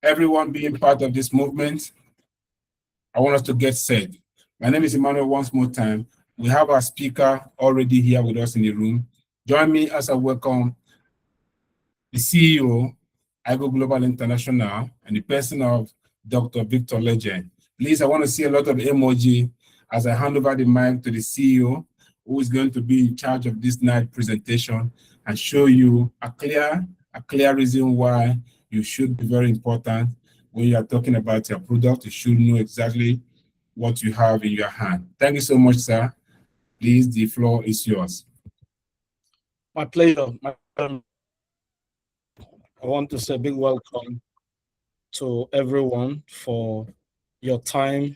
everyone being part of this movement. I want us to get set. My name is Emmanuel once more time. We have our speaker already here with us in the room. Join me as I welcome the CEO, Igoglobal International, and the person of Dr. Victor Legend. Please, I want to see a lot of emoji as I hand over the mic to the CEO, who is going to be in charge of this night presentation and show you a clear reason why you should be very important when you are talking about your product. You should know exactly what you have in your hand. Thank you so much, sir. Please, the floor is yours. My pleasure. I want to say a big welcome to everyone for your time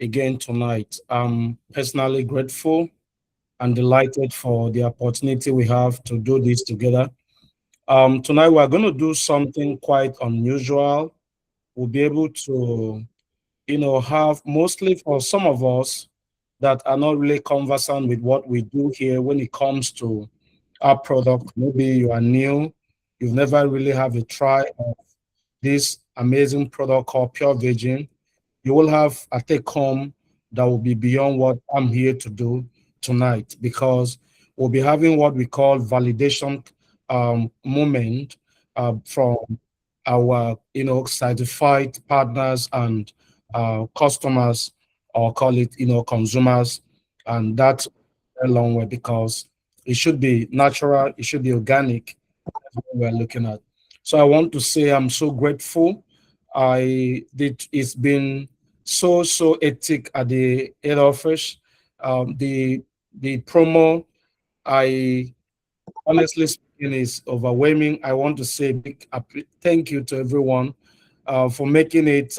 again tonight. I'm personally grateful and delighted for the opportunity we have to do this together. Tonight we're going to do something quite unusual. We'll be able to, have mostly for some of us that are not really conversant with what we do here when it comes to our product. Maybe you are new, you've never really have a try of this amazing product called Pure Virgin. You will have a take home that will be beyond what I'm here to do tonight, because we'll be having what we call validation moment from our certified partners and customers, or call it consumers, and that's a long way, because it should be natural, it should be organic. That's what we're looking at. So I want to say I'm so grateful. It's been so hectic at the head office. The promo, I honestly speaking, is overwhelming. I want to say big thank you to everyone for making it.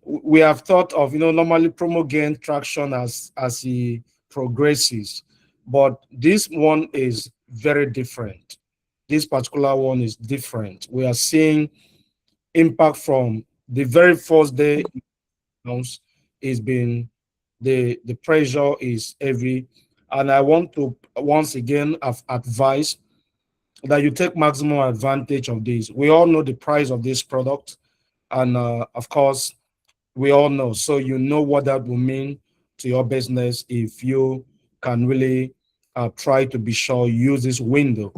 We have thought of normally promo gain traction as he progresses, but this one is very different. This particular one is different. We are seeing impact from the very first day. It's been the pressure is heavy, and I want to once again advise that you take maximum advantage of this. We all know the price of this product, and of course we all know, so you know what that will mean to your business if you can really try to be sure you use this window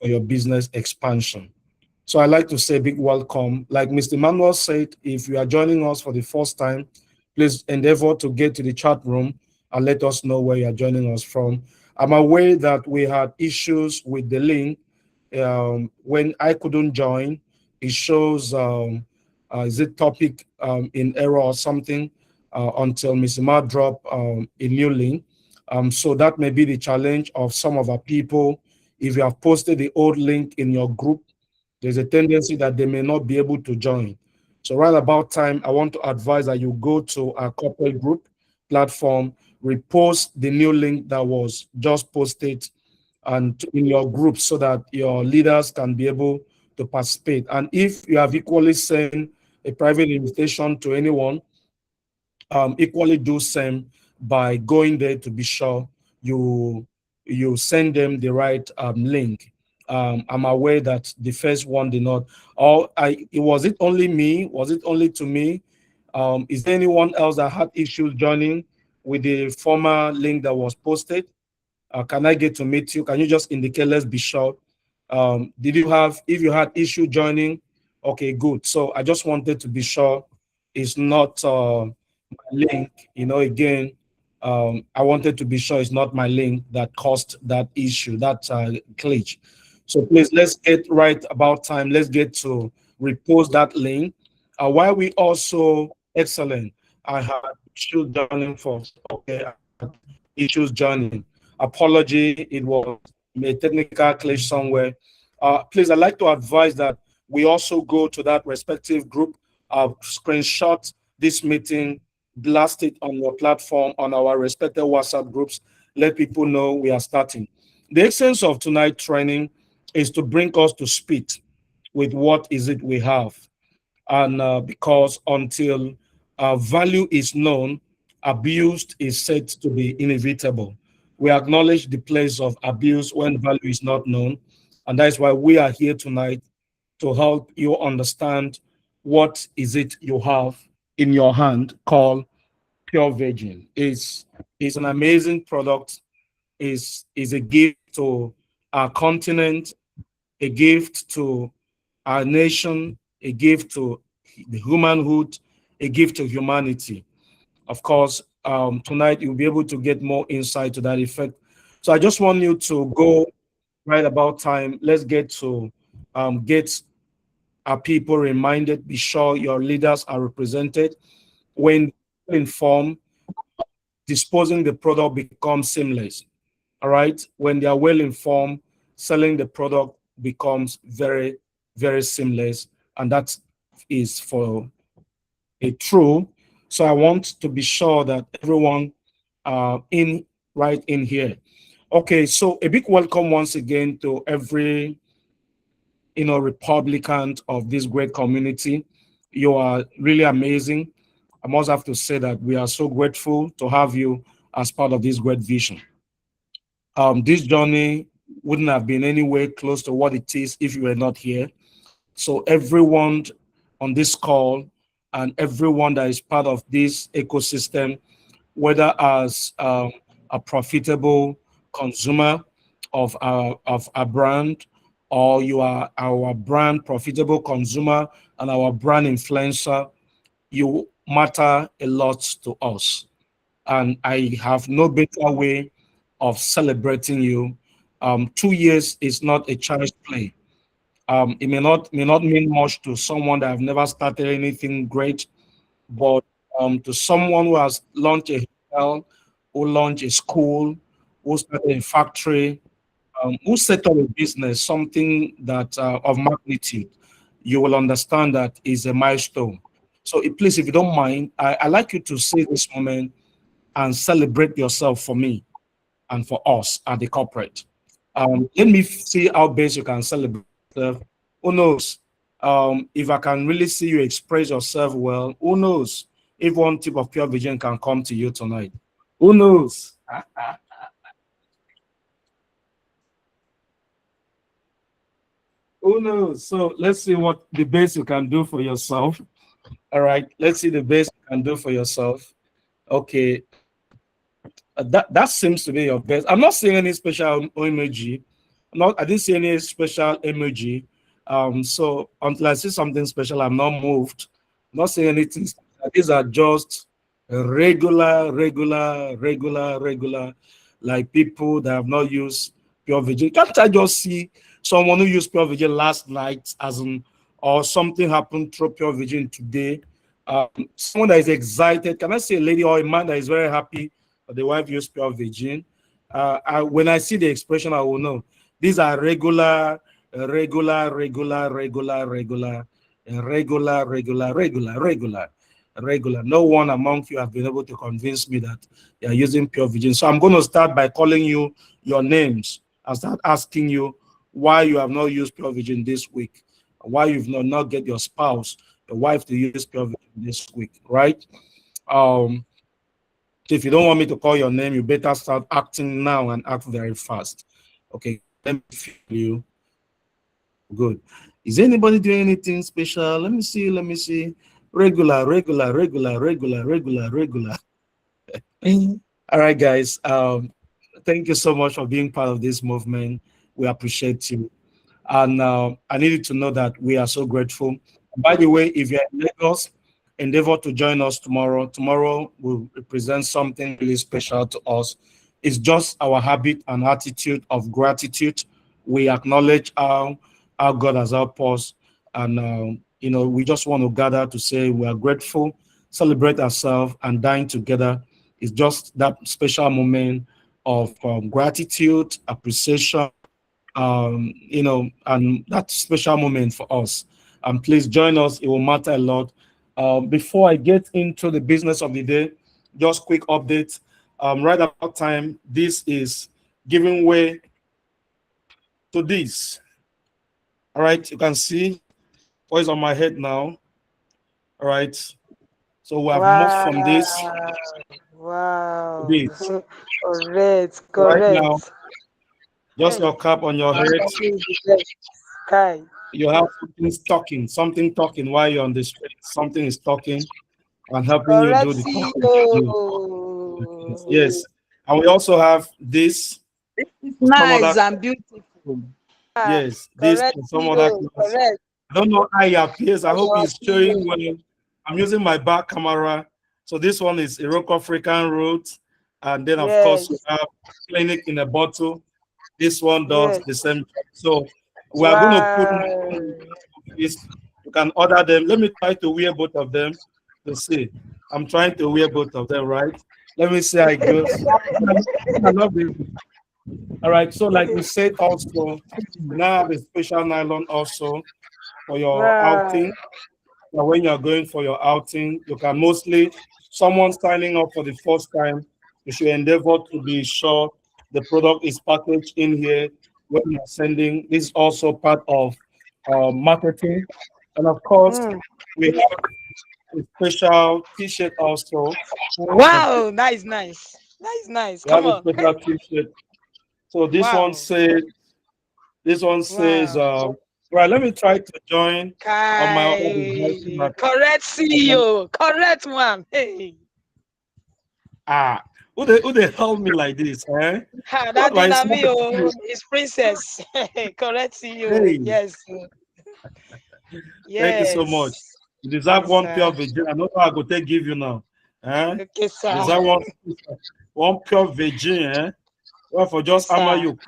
for your business expansion. So I like to say big welcome. Like Mr. Manuel said, if you are joining us for the first time, please endeavor to get to the chat room and let us know where you are joining us from. I'm aware that we had issues with the link. When I couldn't join, it shows is it topic in error or something until Mr. Ma drop a new link. So that may be the challenge of some of our people. If you have posted the old link in your group, there's a tendency that they may not be able to join. So right about time, I want to advise that you go to our corporate group platform, repost the new link that was just posted and in your group, so that your leaders can be able to participate. And if you have equally sent a private invitation to anyone, equally do same by going there to be sure you send them the right link. I'm aware that the first one did not. Was it only me? Was it only to me? Is there anyone else that had issues joining with the former link that was posted? Can I get to meet you? Can you just indicate? Let's be sure. If you had issue joining? Okay, good. So I just wanted to be sure it's not my link. Again, I wanted to be sure it's not my link that caused that issue, that glitch. So please, let's get right about time. Let's get to repost that link. While we also excellent, I had issues joining first. Okay, I had issues joining. Apology, it was a technical glitch somewhere. Please, I'd like to advise that we also go to that respective group, screenshot this meeting, blast it on your platform, on our respective WhatsApp groups, let people know we are starting. The essence of tonight's training is to bring us to speed with what is it we have. And because until value is known, abuse is said to be inevitable. We acknowledge the place of abuse when value is not known. And that is why we are here tonight, to help you understand what is it you have in your hand called Pure Virgin. Is an amazing product, is a gift to our continent, a gift to our nation, a gift to the humanhood, a gift to humanity. Of course, tonight you'll be able to get more insight to that effect. So I just want you to go right about time. Let's get our people reminded. Be sure your leaders are represented. When informed, disposing the product becomes seamless. All right. When they are well informed, selling the product becomes very, very seamless. And that is for a true. So I want to be sure that everyone in right in here. Okay, so a big welcome once again to every Republican of this great community. You are really amazing. I must have to say that we are so grateful to have you as part of this great vision. This journey wouldn't have been anywhere close to what it is if you were not here. So everyone on this call and everyone that is part of this ecosystem, whether as a profitable consumer of a brand, or you are our brand profitable consumer and our brand influencer, you matter a lot to us. And I have no better way of celebrating you. 2 years is not a child's play. It may not mean much to someone that have never started anything great, but to someone who has launched a hotel, who launched a school, who started a factory, who set up a business, something that of magnitude, you will understand that is a milestone. So please, if you don't mind, I like you to see this moment and celebrate yourself for me and for us at the corporate. Let me see how best you can celebrate yourself. Who knows? If I can really see you express yourself well, who knows if one tip of pure vision can come to you tonight? Who knows? Who knows? So let's see what the best you can do for yourself. All right, let's see the best you can do for yourself. Okay, that seems to be your best. I'm not seeing any special emoji. I didn't see any special emoji. So until I see something special, I'm not moved. Not saying anything. These are just regular, like people that have not used Pure Virgin. Can't I just see someone who used Pure Virgin last night, as in, or something happened through Pure Virgin today? Someone that is excited. Can I say a lady or a man that is very happy that the wife used Pure Virgin? When I see the expression, I will know. These are regular. No one among you have been able to convince me that you are using Pure Virgin. So I'm going to start by calling you your names and start asking you why you have not used Pure Virgin this week, why you've not get your spouse, your wife to use Pure Virgin this week, right? Um, so if you don't want me to call your name, you better start acting now and act very fast. Okay, let me feel you. Good. Is anybody doing anything special? Let me see. Let me see. Regular. All right, guys. Thank you so much for being part of this movement. We appreciate you. And I need you to know that we are so grateful. By the way, if you're in Lagos, endeavor to join us tomorrow. Tomorrow will represent something really special to us. It's just our habit and attitude of gratitude. We acknowledge how God has helped us. And, we just want to gather to say we are grateful, celebrate ourselves, and dine together. It's just that special moment of gratitude, appreciation, and that special moment for us. And please join us, it will matter a lot. Before I get into the business of the day, just quick update. Right about time, this is giving way to this. All right, you can see what is on my head now. All right, so we have moved Wow, from this to wow. this. Correct, Right now, correct. just Hey, your cap on your I'm head. talking the best. Okay. You have something talking while you're on the street. Something is talking and helping you Correct do the talking. CEO. Yes. And we also have this It's for some nice other, and beautiful. Ah, yes, this correct for some other CEO. class. Correct. I don't know how it appears. I For hope your it's showing CEO. well. I'm using my back camera. So this one is Iroko African root. And then of course we Yes. have clinic in a bottle. This one does Yes. the same job. So we are going to put Wow. this. You can order them. Let me try to wear both of them to see. I'm trying to wear both of them, right? Let me see how it goes. I love it. All right. So like we said also, we now have a special nylon also for your Wow. outing. Now, when you're going for your outing, you can mostly, someone signing up for the first time, you should endeavor to be sure the product is packaged in here when you're sending. This is also part of marketing. And of course, Mm. we have a special t-shirt also. Wow. Nice. Nice. Nice. Nice. We have Come a on. special t-shirt. So Wow. this one says, Wow. right, let me try to join on my other device so Kai. that Correct I can, CEO. Correct one. Hey. ah, who they help me like this, eh? Ha, What that my thing son? me oh, is princess. Correct CEO. Hey, Yes. thank you so much. Yes. You deserve Yes, one pure sir. virgin. I know how I go take give you now. Eh? Okay, You sir. deserve one pure virgin, eh? Well, for Yes, just hammer sir. you.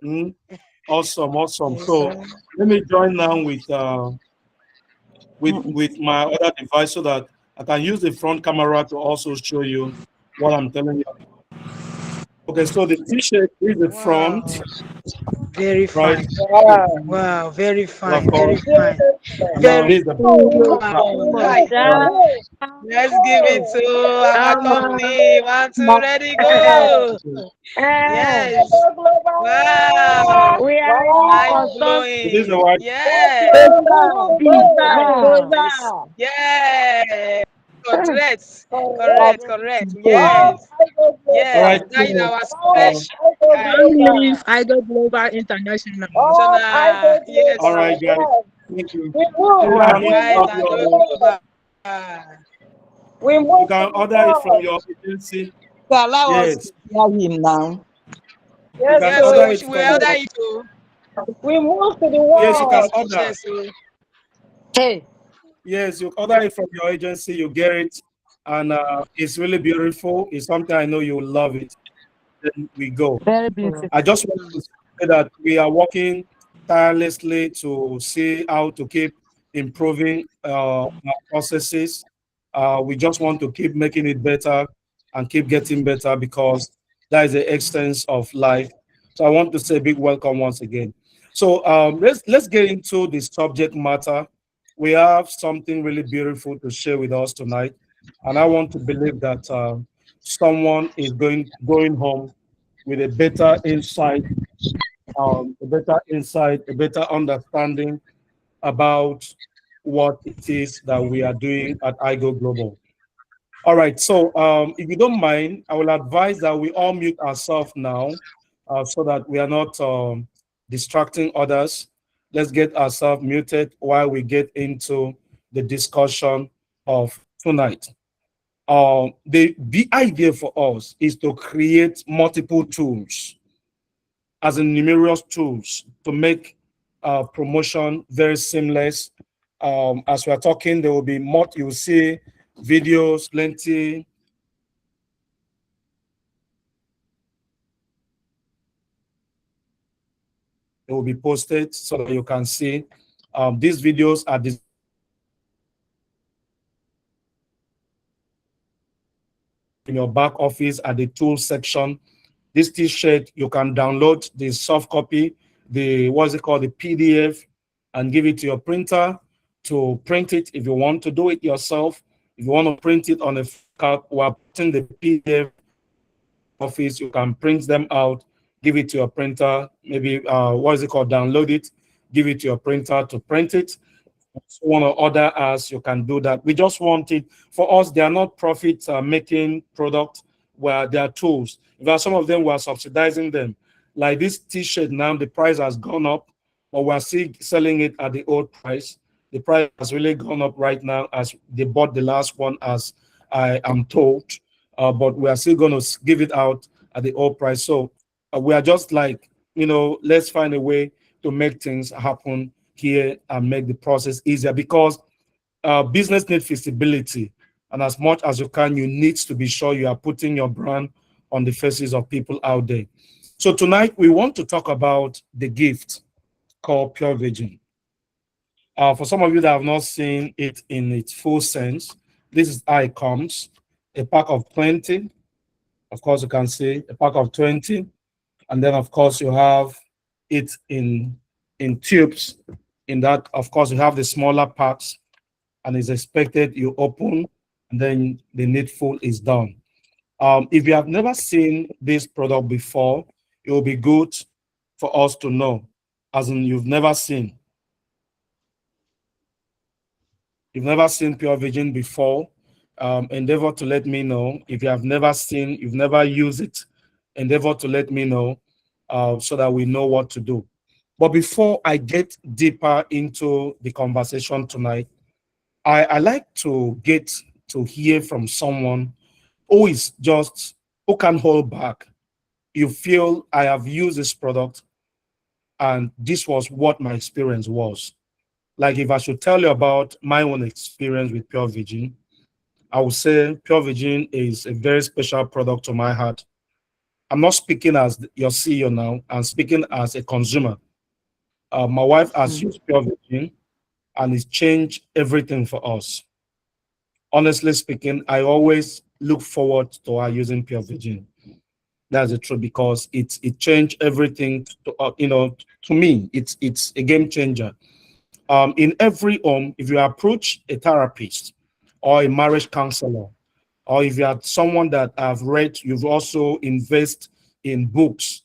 Mm, awesome, awesome. Yes, So sir. let me join now Mm. with my other device so that I can use the front camera to also show you what I'm telling you. Okay, so the t-shirt is the front, Wow. Very right? fine. Wow. Wow. Very And of fine. Very course, fine. now Very this is the back. wow. Hi. Right. Let's give it to our company. One, two, ready, go. Yes. Wow. We are ready Mind for some So this is the blowing. white. Yes. pizza. Pizza. Yes. Yes. Correct. Oh, Correct. Correct. So, Yes. all right. Yes. That is So, our uh, special don't leave Igoglobal International. international. Yes, all sir. right, guys. Thank you. All You can right. Right. order And your, global. you can order it from your agency. So allow us to Yes, hear him now. you can Yes, order so it we from order your. it. Oh. Yes, you can Yes, order. yes. Oh. Hey. Yes, you order it from your agency. You get it, and it's really beautiful. It's something I know you will love it. Then we go. Very beautiful. I just want to say that we are working tirelessly to see how to keep improving our processes. We just want to keep making it better and keep getting better because that is the essence of life. So I want to say a big welcome once again. So let's get into the subject matter. We have something really beautiful to share with us tonight, and I want to believe that someone is going home with a better understanding about what it is that we are doing at IGO Global. All right, so if you don't mind, I will advise that we all mute ourselves now so that we are not distracting others. Let's get ourselves muted while we get into the discussion of tonight. The idea for us is to create multiple tools as in numerous tools to make promotion very seamless. As we are talking, there will be more, you will see videos, plenty. They will be posted so that you can see. These videos are in your back office at the tools section. This t-shirt, you can download the soft copy, the what's it called, the PDF, and give it to your printer to print it if you want to do it yourself. If you want to print it on a card, we're putting the PDF office, you can print them out, give it to your printer, maybe what is it called, download it, give it to your printer to print it. If you want to order us, you can do that. We just want it for us. They are not profit making product where they are tools. There are some of them we are subsidizing them. Like this t-shirt now, the price has gone up. but we're still selling it at the old price. The price has really gone up right now as they bought the last one, as I am told. But we are still going to give it out at the old price. So we are just like, let's find a way to make things happen here and make the process easier, because business needs visibility. And as much as you can, you need to be sure you are putting your brand on the faces of people out there. So tonight we want to talk about the gift called Pure Virgin. For some of you that have not seen it in its full sense, this is how it comes. A pack of 20. Of course, you can see a pack of 20. And then, of course, you have it in tubes. In that, of course, you have the smaller packs, and it's expected you open, and then the needful is done. If you have never seen this product before, it will be good for us to know, as in you've never seen Pure Virgin before. Endeavor to let me know. If you have never seen, you've never used it, endeavor to let me know, so that we know what to do. But before I get deeper into the conversation tonight, I like to get to hear from someone who can hold back. You feel, I have used this product and this was what my experience was. Like, if I should tell you about my own experience with Pure Virgin, I would say Pure Virgin is a very special product to my heart. I'm not speaking as your CEO now, I'm speaking as a consumer. My wife has used Pure Virgin and it's changed everything for us. Honestly speaking, I always look forward to her using Pure Virgin. That's the truth, because it changed everything. To me, it's a game changer. In every home, if you approach a therapist or a marriage counselor, or if you are someone that have read, you've also invest in books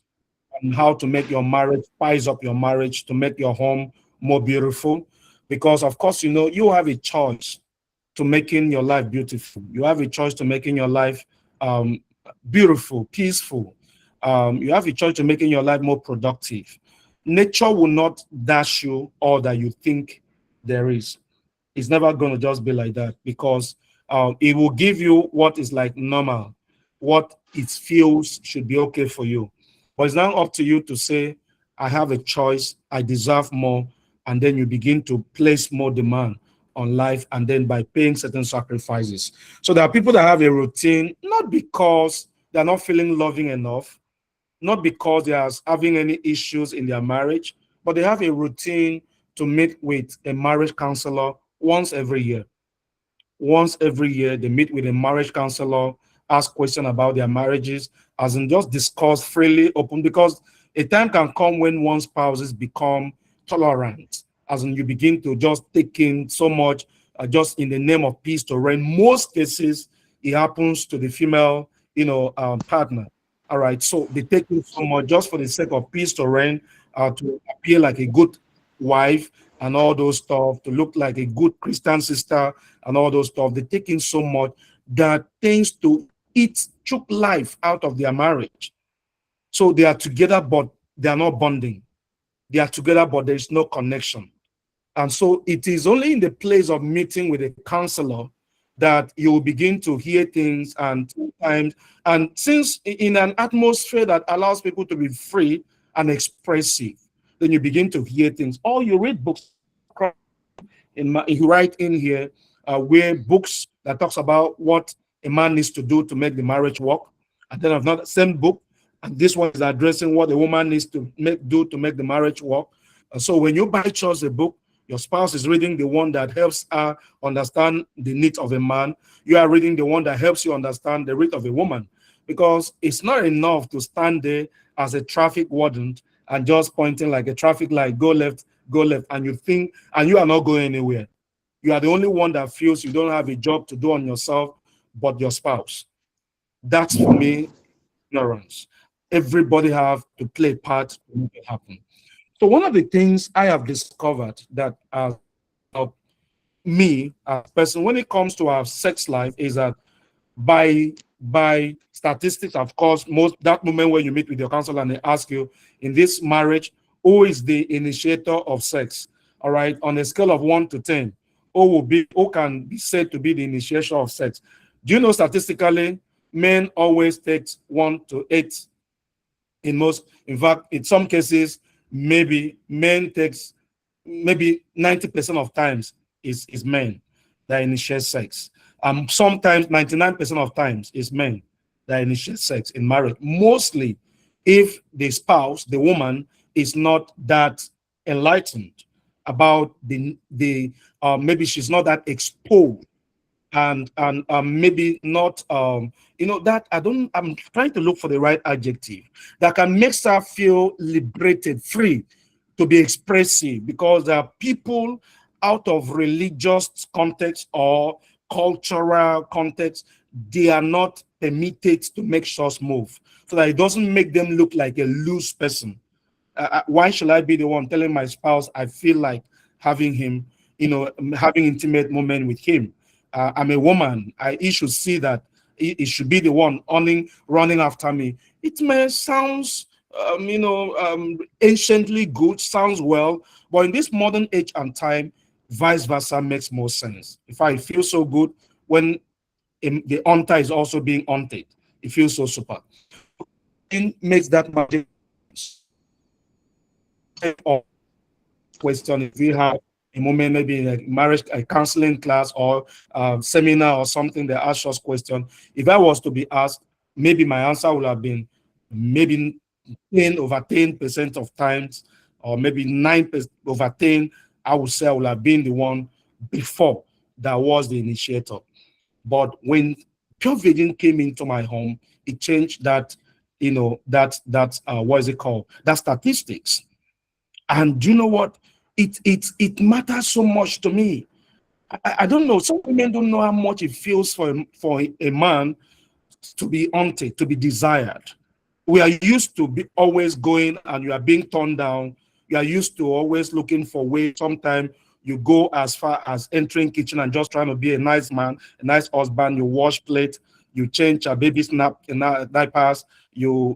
on how to make your marriage, spice up your marriage, to make your home more beautiful. Because of course, you have a choice to making your life beautiful. You have a choice to making your life beautiful, peaceful. You have a choice to making your life more productive. Nature will not dash you all that you think there is. It's never going to just be like that, because it will give you what is like normal, what it feels should be okay for you. But it's now up to you to say, I have a choice, I deserve more, and then you begin to place more demand on life, and then by paying certain sacrifices. So there are people that have a routine, not because they're not feeling loving enough, not because they are having any issues in their marriage, but they have a routine to meet with a marriage counselor once every year. Once every year, they meet with a marriage counselor, ask questions about their marriages, as in just discuss freely, open, because a time can come when one spouses become tolerant, as in you begin to just take in so much, just in the name of peace to reign. Most cases, it happens to the female, partner. All right, so they take in so much just for the sake of peace to reign, to appear like a good wife and all those stuff, to look like a good Christian sister and all those stuff. They take in so much that tends to choke life out of their marriage. So they are together, but they are not bonding. They are together, but there is no connection. And so it is only in the place of meeting with a counselor that you will begin to hear things, and sometimes, and since in an atmosphere that allows people to be free and expressive, then you begin to hear things. Or you read books. You write in here where books that talks about what a man needs to do to make the marriage work, and then I've not same book, and this one is addressing what a woman needs to do to make the marriage work. So when you buy just a book, your spouse is reading the one that helps her understand the needs of a man. You are reading the one that helps you understand the rate of a woman, because it's not enough to stand there as a traffic warden and just pointing like a traffic light, go left, and you think, and you are not going anywhere. You are the only one that feels you don't have a job to do on yourself, but your spouse. That's, for me, ignorance. Everybody have to play a part to make it happen. So one of the things I have discovered that has helped me as a person when it comes to our sex life is that by statistics, of course, most that moment when you meet with your counselor and they ask you, in this marriage, who is the initiator of sex. All right, on a scale of 1 to 10, who can be said to be the initiation of sex. Do you know statistically, men always take 1 to 8 in fact, in some cases, maybe men takes maybe 90% of times is men that initiate sex. Sometimes 99% of times is men that initiate sex in marriage. Mostly if the spouse, the woman, is not that enlightened about the maybe she's not that exposed, and maybe not that I'm trying to look for the right adjective that can make her feel liberated, free to be expressive, because there are people out of religious context or cultural context, they are not permitted to make such move, so that it doesn't make them look like a loose person. Why should I be the one telling my spouse I feel like having him, having intimate moment with him? I'm a woman. He should see that he should be the one running after me. It may sounds, anciently good, sounds well, but in this modern age and time, vice versa makes more sense. If I feel so good when the hunter is also being hunted, it feels so super. It makes that magic question. If we have a moment, maybe in a marriage, a counseling class or seminar or something, they ask us question. If I was to be asked, maybe my answer would have been maybe 10% of times, or maybe 9/10. I would say I would have been the one before that was the initiator. But when Pure Virgin came into my home, it changed that, what is it called? That statistics. And do you know what? It matters so much to me. I don't know. Some women don't know how much it feels for a man to be wanted, to be desired. We are used to be always going, and you are being turned down. You are used to always looking for ways. Sometimes you go as far as entering kitchen and just trying to be a nice man, a nice husband. You wash plate, you change a baby's diapers, you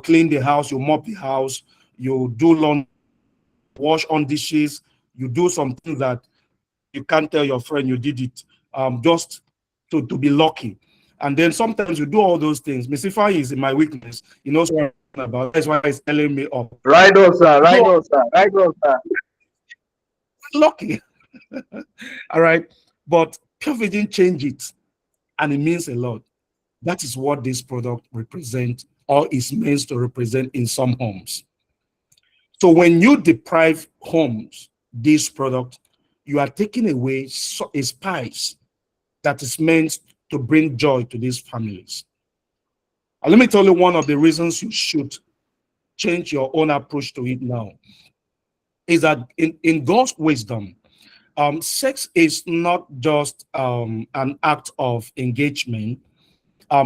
clean the house, you mop the house, you do laundry, wash on dishes, you do something that you can't tell your friend you did it, just to be lucky. And then sometimes you do all those things. Mr. is in my weakness. He knows what I'm talking about. That's why he's telling me up. Right on, sir. Right on, sir. Right on, sir. Lucky. All right. But Pure didn't change it. And it means a lot. That is what this product represents, or is meant to represent in some homes. So when you deprive homes this product, you are taking away a spice that is meant to bring joy to these families. And let me tell you one of the reasons you should change your own approach to it now is that in God's wisdom, sex is not just an act of engagement.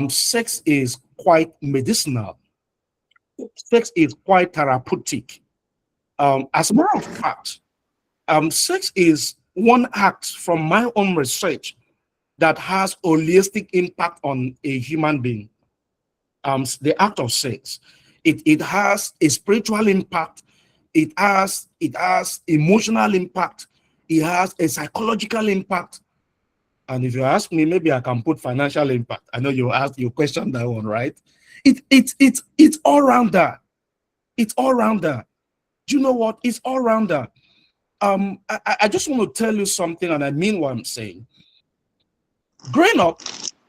Sex is quite medicinal. Sex is quite therapeutic. As a matter of fact, sex is one act from my own research that has holistic impact on a human being. The act of sex, it has a spiritual impact, it has emotional impact, it has a psychological impact, and if you ask me, maybe I can put financial impact. I know you question that one, right? It's all around that. It's all around that. Do you know what? It's all around that. I just want to tell you something, and I mean what I'm saying. Growing up,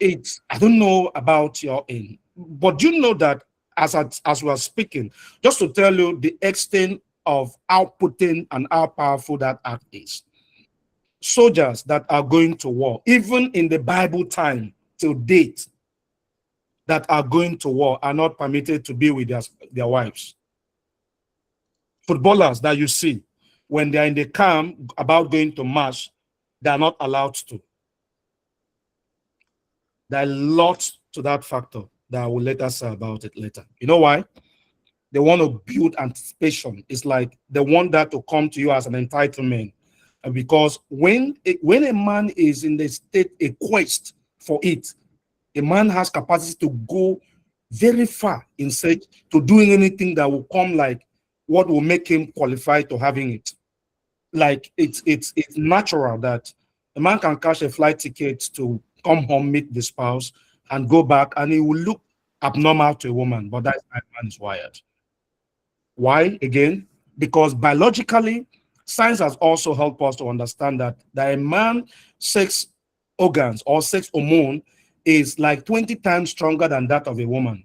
I don't know about your end, but you know that as we are speaking, just to tell you the extent of how potent and how powerful that act is. Soldiers that are going to war, even in the Bible time till date, that are going to war are not permitted to be with their wives. Footballers that you see, when they're in the camp about going to march, they are not allowed to. There are lots to that factor that I will later say about it later. You know why? They want to build anticipation. It's like they want that to come to you as an entitlement. And because when a man is in the state, a quest for it, a man has capacity to go very far in search to doing anything that will come like what will make him qualify to having it. Like it's natural that a man can cash a flight ticket to come home, meet the spouse, and go back, and he will look abnormal to a woman, but that's how a man is wired. Why? Again, because biologically, science has also helped us to understand that a man's sex organs or sex hormone is like 20 times stronger than that of a woman.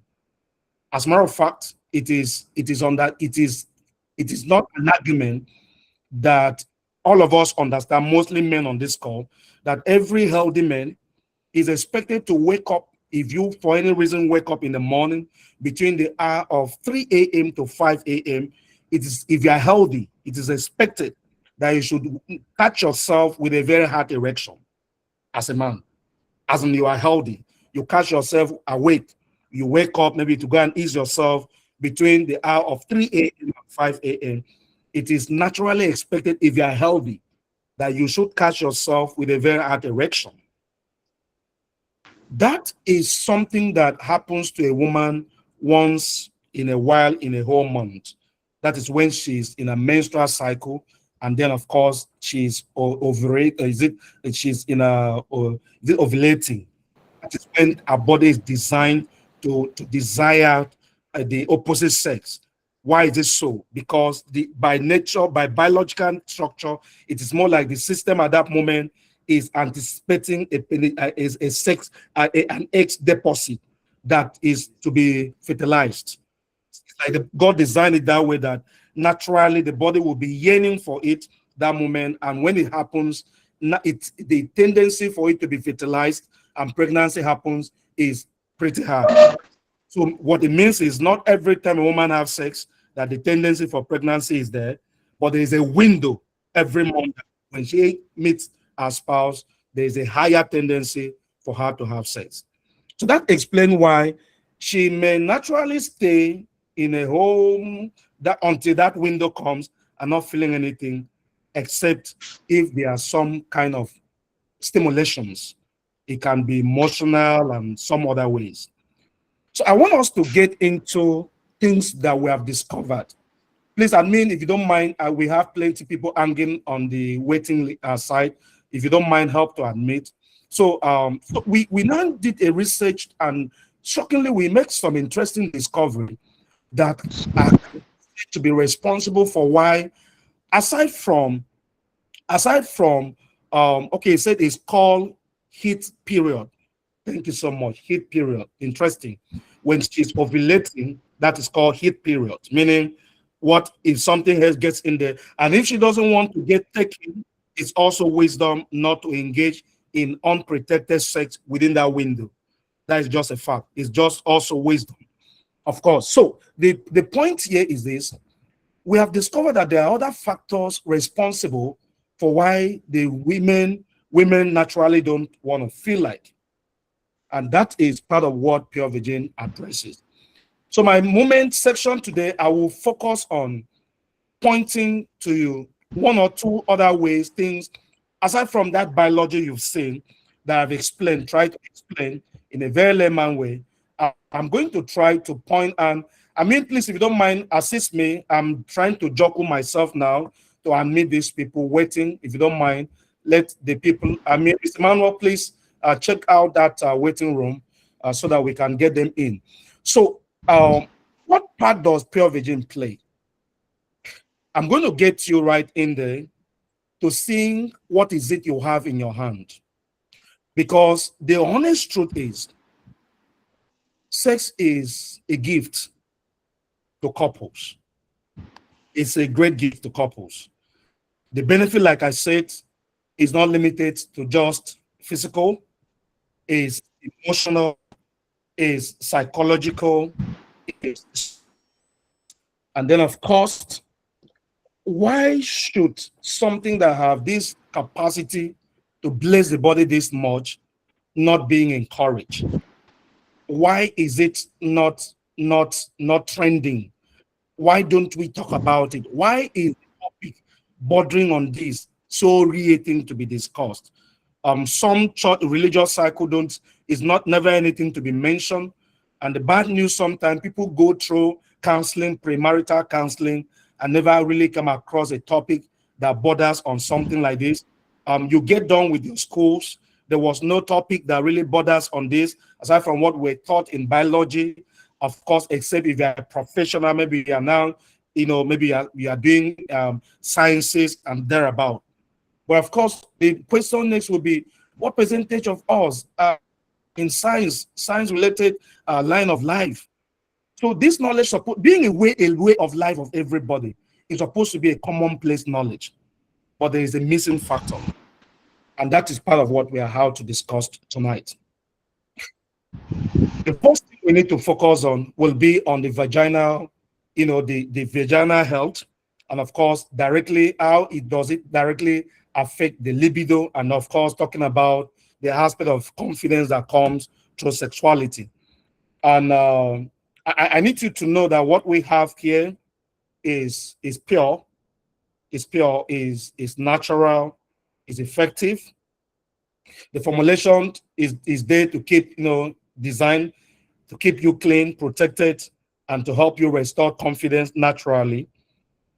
As a matter of fact, it is not an argument that all of us understand, mostly men on this call, that every healthy man is expected to wake up. If you, for any reason, wake up in the morning between the hour of 3 a.m. to 5 a.m., if you are healthy, it is expected that you should catch yourself with a very hard erection as a man. As in, you are healthy, you catch yourself awake, you wake up maybe to go and ease yourself between the hour of 3 a.m. and 5 a.m. It is naturally expected, if you are healthy, that you should catch yourself with a very hard erection. That is something that happens to a woman once in a while in a whole month. That is when she's in a menstrual cycle, and then of course she's ovulating. She's in a ovulating. That is when our body is designed to desire the opposite sex. Why is this so? Because by nature, by biological structure, it is more like the system at that moment is anticipating an egg deposit that is to be fertilized. It's like God designed it that way, that naturally the body will be yearning for it that moment, and when it happens, the tendency for it to be fertilized and pregnancy happens is pretty high. So what it means is not every time a woman has sex that the tendency for pregnancy is there, but there is a window every month when she meets her spouse, there is a higher tendency for her to have sex. So that explains why she may naturally stay in a home that until that window comes and not feeling anything, except if there are some kind of stimulations. It can be emotional and some other ways. So I want us to get into things that we have discovered. Please, admin, if you don't mind, we have plenty of people hanging on the waiting side. If you don't mind, help to admit. So, we now did a research, and shockingly, we make some interesting discovery that are to be responsible for why, aside from okay, it said it's called heat period. Thank you so much. Heat period. Interesting. When she's ovulating, that is called heat period, meaning what if something else gets in there, and if she doesn't want to get taken, it's also wisdom not to engage in unprotected sex within that window. That is just a fact. It's just also wisdom, of course. So the point here is this: we have discovered that there are other factors responsible for why the women naturally don't want to feel like, and that is part of what Pure Virgin addresses. So my moment section today, I will focus on pointing to you one or two other ways, things aside from that biology you've seen that I've explained, try to explain in a very layman way. I'm going to try to point, and I mean, please, if you don't mind, assist me. I'm trying to juggle myself now to admit these people waiting. If you don't mind, let the people, I mean, Mr. Manuel, please check out that waiting room so that we can get them in. So what part does Pure Virgin play? I'm going to get you right in there to seeing what is it you have in your hand. Because the honest truth is, sex is a gift to couples. It's a great gift to couples. The benefit, like I said, is not limited to just physical, is emotional, is psychological, and then of course, why should something that have this capacity to bless the body this much not being encouraged? Why is it not trending? Why don't we talk about it? Why is the topic bordering on this so reating to be discussed? Some church religious cycle is not never anything to be mentioned. And the bad news, sometimes people go through counseling, premarital counseling, and never really come across a topic that borders on something like this. You get done with your schools. There was no topic that really borders on this, aside from what we're taught in biology, of course, except if you're a professional, maybe you are now, maybe you are doing sciences and thereabout. But of course, the question next will be, what percentage of us are in science-related line of life? So this knowledge, being a way of life of everybody, is supposed to be a commonplace knowledge, but there is a missing factor, and that is part of what we are how to discuss tonight. The first thing we need to focus on will be on the vaginal, the vaginal health, and of course, directly how it directly affect the libido, and of course, talking about the aspect of confidence that comes through sexuality. And I need you to know that what we have here is pure, is natural, is effective. The formulation is there to keep, designed to keep you clean, protected, and to help you restore confidence naturally.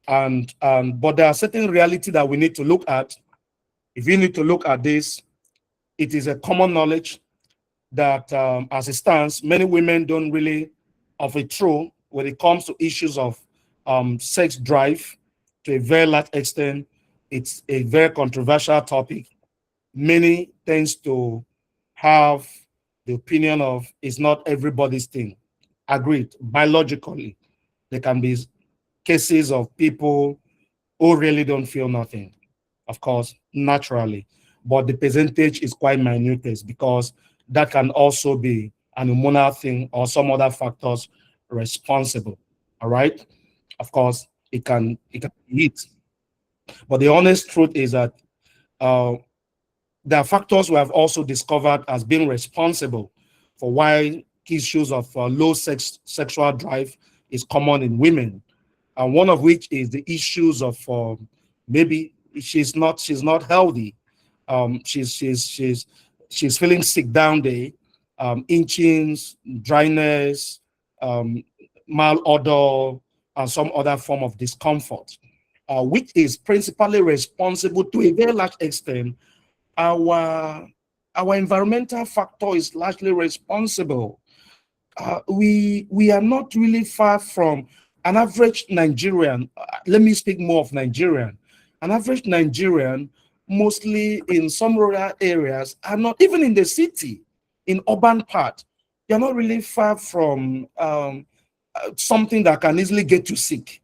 But there are certain reality that we need to look at. If you need to look at this, it is a common knowledge that as it stands, many women don't really of a true when it comes to issues of sex drive. To a very large extent, it's a very controversial topic. Many tends to have the opinion of it's not everybody's thing. Agreed. Biologically, there can be cases of people who really don't feel nothing, of course, naturally, but the percentage is quite minute because that can also be an hormonal thing or some other factors responsible. All right. Of course, it can be it. But the honest truth is that there are factors we have also discovered as being responsible for why issues of low sexual drive is common in women, and one of which is the issues of maybe she's not healthy. She's feeling sick down there, itchings, dryness, malodor, and some other form of discomfort, which is principally responsible to a very large extent. Our environmental factor is largely responsible. We are not really far from an average Nigerian. Let me speak more of Nigerian. An average Nigerian, mostly in some rural areas, are not even in the city, in urban part. You're not really far from something that can easily get you sick.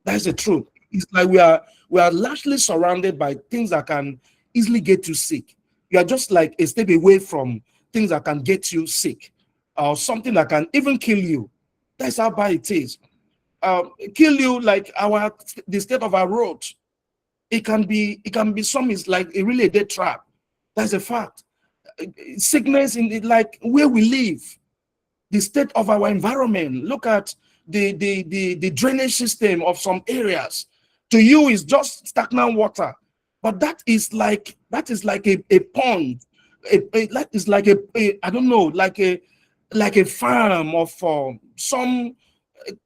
That's the truth. It's like we are largely surrounded by things that can easily get you sick. You are just like a step away from things that can get you sick, or something that can even kill you. That's how bad it is. Kill you like the state of our roads. It can be some is like really a death trap. That's a fact. Sickness in like where we live, the state of our environment. Look at the drainage system of some areas. To you, is just stagnant water, but that is like a pond. That is like a I don't know, like a farm of some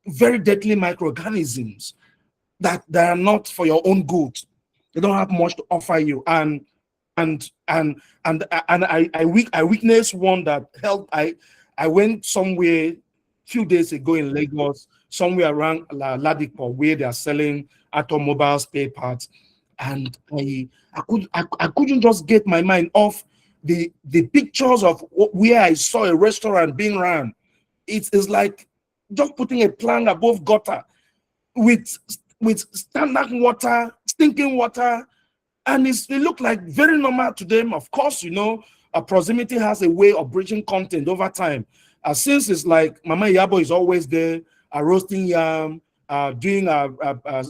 very deadly microorganisms that are not for your own good. They don't have much to offer you. And I witnessed one that helped. I went somewhere a few days ago in Lagos, somewhere around Ladipo, where they are selling automobile spare parts, and I couldn't just get my mind off the pictures of where I saw a restaurant being run. It's like just putting a plank above gutter with standard water, stinking water, and it looked like very normal to them. Of course, proximity has a way of bridging content over time. Since it's like Mama Yabo is always there, roasting yam, doing a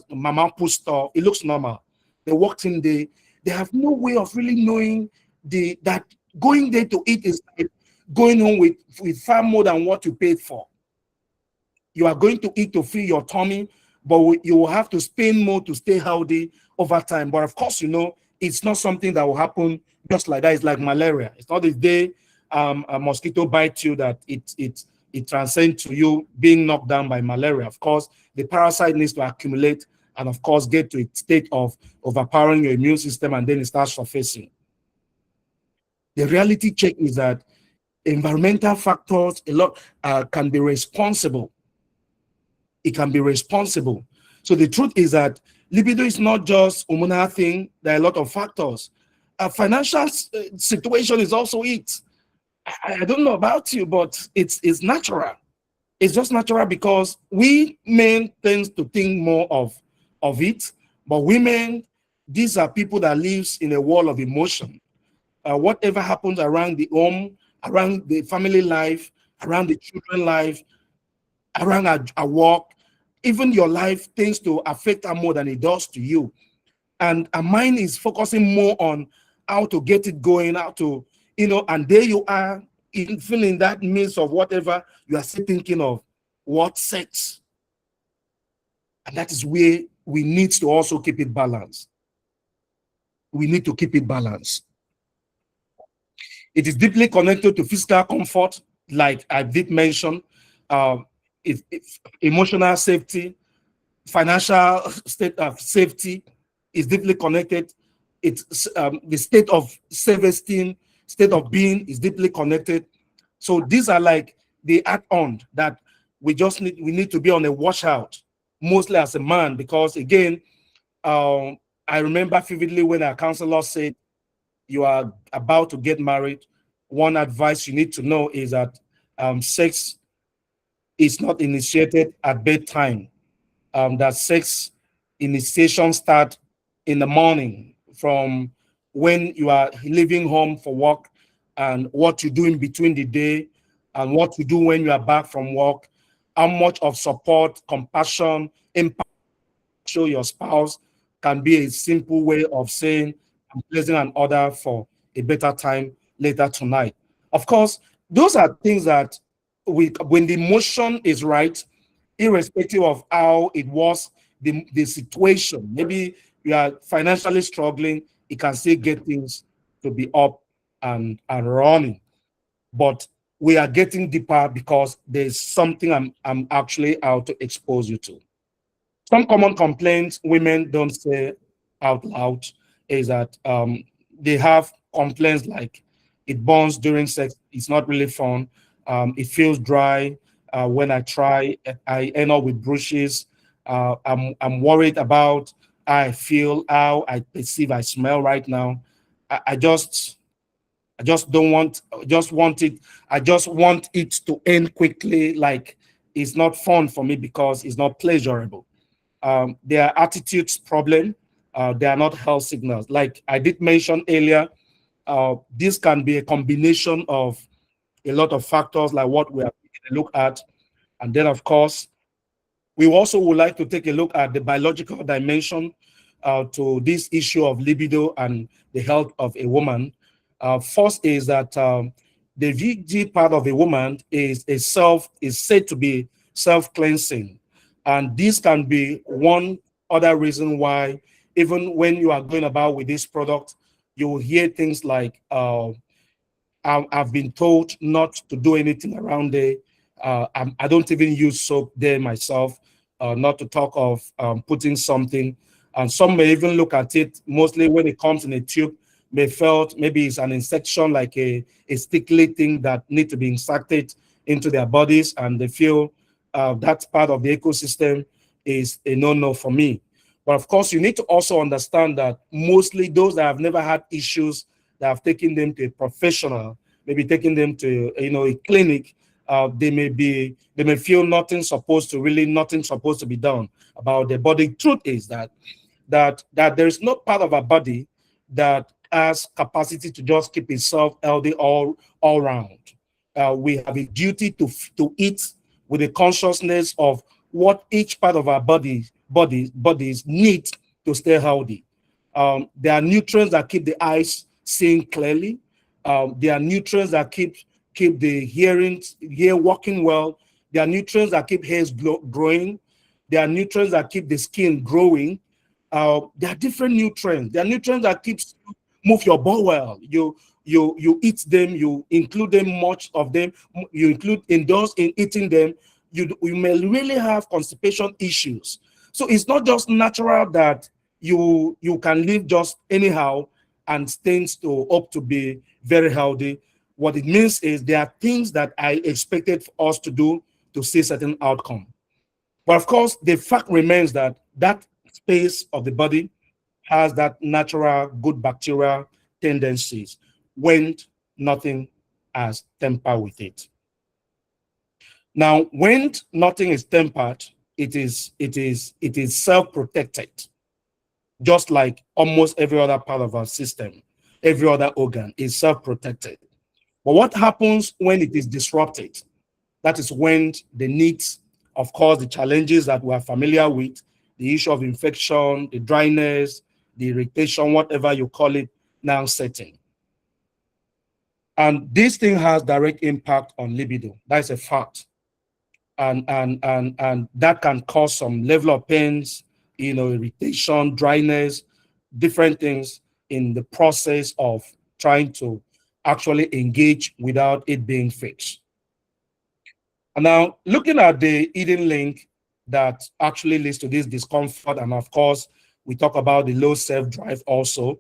Mama Poo store, it looks normal. They walked in there, they have no way of really knowing that going there to eat is like going home with far more than what you paid for. You are going to eat to fill your tummy, but you will have to spend more to stay healthy over time. But of course, it's not something that will happen just like that. It's like malaria. It's not the day a mosquito bites you that it it transcends to you being knocked down by malaria. Of course, the parasite needs to accumulate and, of course, get to a state of overpowering your immune system, and then it starts surfacing. The reality check is that environmental factors a lot can be responsible. It can be responsible. So the truth is that libido is not just hormonal thing. There are a lot of factors. A financial situation is also it. I don't know about you, but it's natural. It's just natural because we men tend to think more of it, but women, these are people that lives in a world of emotion. Whatever happens around the home, around the family life, around the children life, around our work, even your life tends to affect her more than it does to you. And our mind is focusing more on how to get it going, how to, and there you are, even in that midst of whatever, you are still thinking of what sex. And that is where we need to also keep it balanced. We need to keep it balanced. It is deeply connected to physical comfort, like I did mention, emotional safety, financial state of safety is deeply connected. It's the state of self-esteem, state of being is deeply connected. So these are like the add-on that we need to be on a watch out, mostly as a man, because again, I remember vividly when our counselor said, you are about to get married, one advice you need to know is that sex is not initiated at bedtime. That sex initiation start in the morning from when you are leaving home for work, and what you do in between the day, and what you do when you are back from work, how much of support, compassion, empathy show your spouse can be a simple way of saying, I'm placing an order for a better time later tonight. Of course, those are things that when the emotion is right, irrespective of how it was, the situation, maybe you are financially struggling, it can still get things to be up and running. But we are getting deeper because there's something I'm actually out to expose you to. Some common complaints women don't say out loud is that they have complaints like it burns during sex, it's not really fun, it feels dry when I try, I end up with bruises, I'm worried about how I feel, how I perceive, I smell right now. I just don't want, I just want it to end quickly. Like it's not fun for me because it's not pleasurable. There are attitudes problem. They are not health signals. Like I did mention earlier, this can be a combination of a lot of factors like what we are taking a look at. And then, of course, we also would like to take a look at the biological dimension to this issue of libido and the health of a woman. First is that the VG part of a woman is said to be self-cleansing. And this can be one other reason why, even when you are going about with this product, you will hear things like, I've been told not to do anything around there. I don't even use soap there myself, not to talk of putting something. And some may even look at it, mostly when it comes in a tube, may felt maybe it's an insection, like a stickly thing that need to be inserted into their bodies, and they feel that part of the ecosystem is a no-no for me. But of course, you need to also understand that mostly those that have never had issues, that have taken them to a professional, maybe taking them to a clinic, they may feel nothing supposed to be done about their body. Truth is that there is no part of our body that has capacity to just keep itself healthy all round. We have a duty to eat with the consciousness of what each part of our bodies need to stay healthy. There are nutrients that keep the eyes seeing clearly. There are nutrients that keep the ear working well. There are nutrients that keep hairs growing. There are nutrients that keep the skin growing. There are different nutrients. There are nutrients that keep move your bowel. you eat them, you include them, much of them, you include indulge in eating them, you may really have constipation issues. So it's not just natural that you can live just anyhow and things to up to be very healthy. What it means is there are things that I expected us to do to see certain outcome. But of course, the fact remains that that space of the body has that natural good bacterial tendencies when nothing has tempered with it. Now, when nothing is tempered, it is self-protected, just like almost every other part of our system, every other organ is self-protected. But what happens when it is disrupted? That is when the needs, of course, the challenges that we are familiar with, the issue of infection, the dryness, the irritation, whatever you call it, now setting. And this thing has direct impact on libido. That's a fact. And that can cause some level of pains, irritation, dryness, different things in the process of trying to actually engage without it being fixed. And now, looking at the eating link that actually leads to this discomfort, and of course, we talk about the low self-drive also.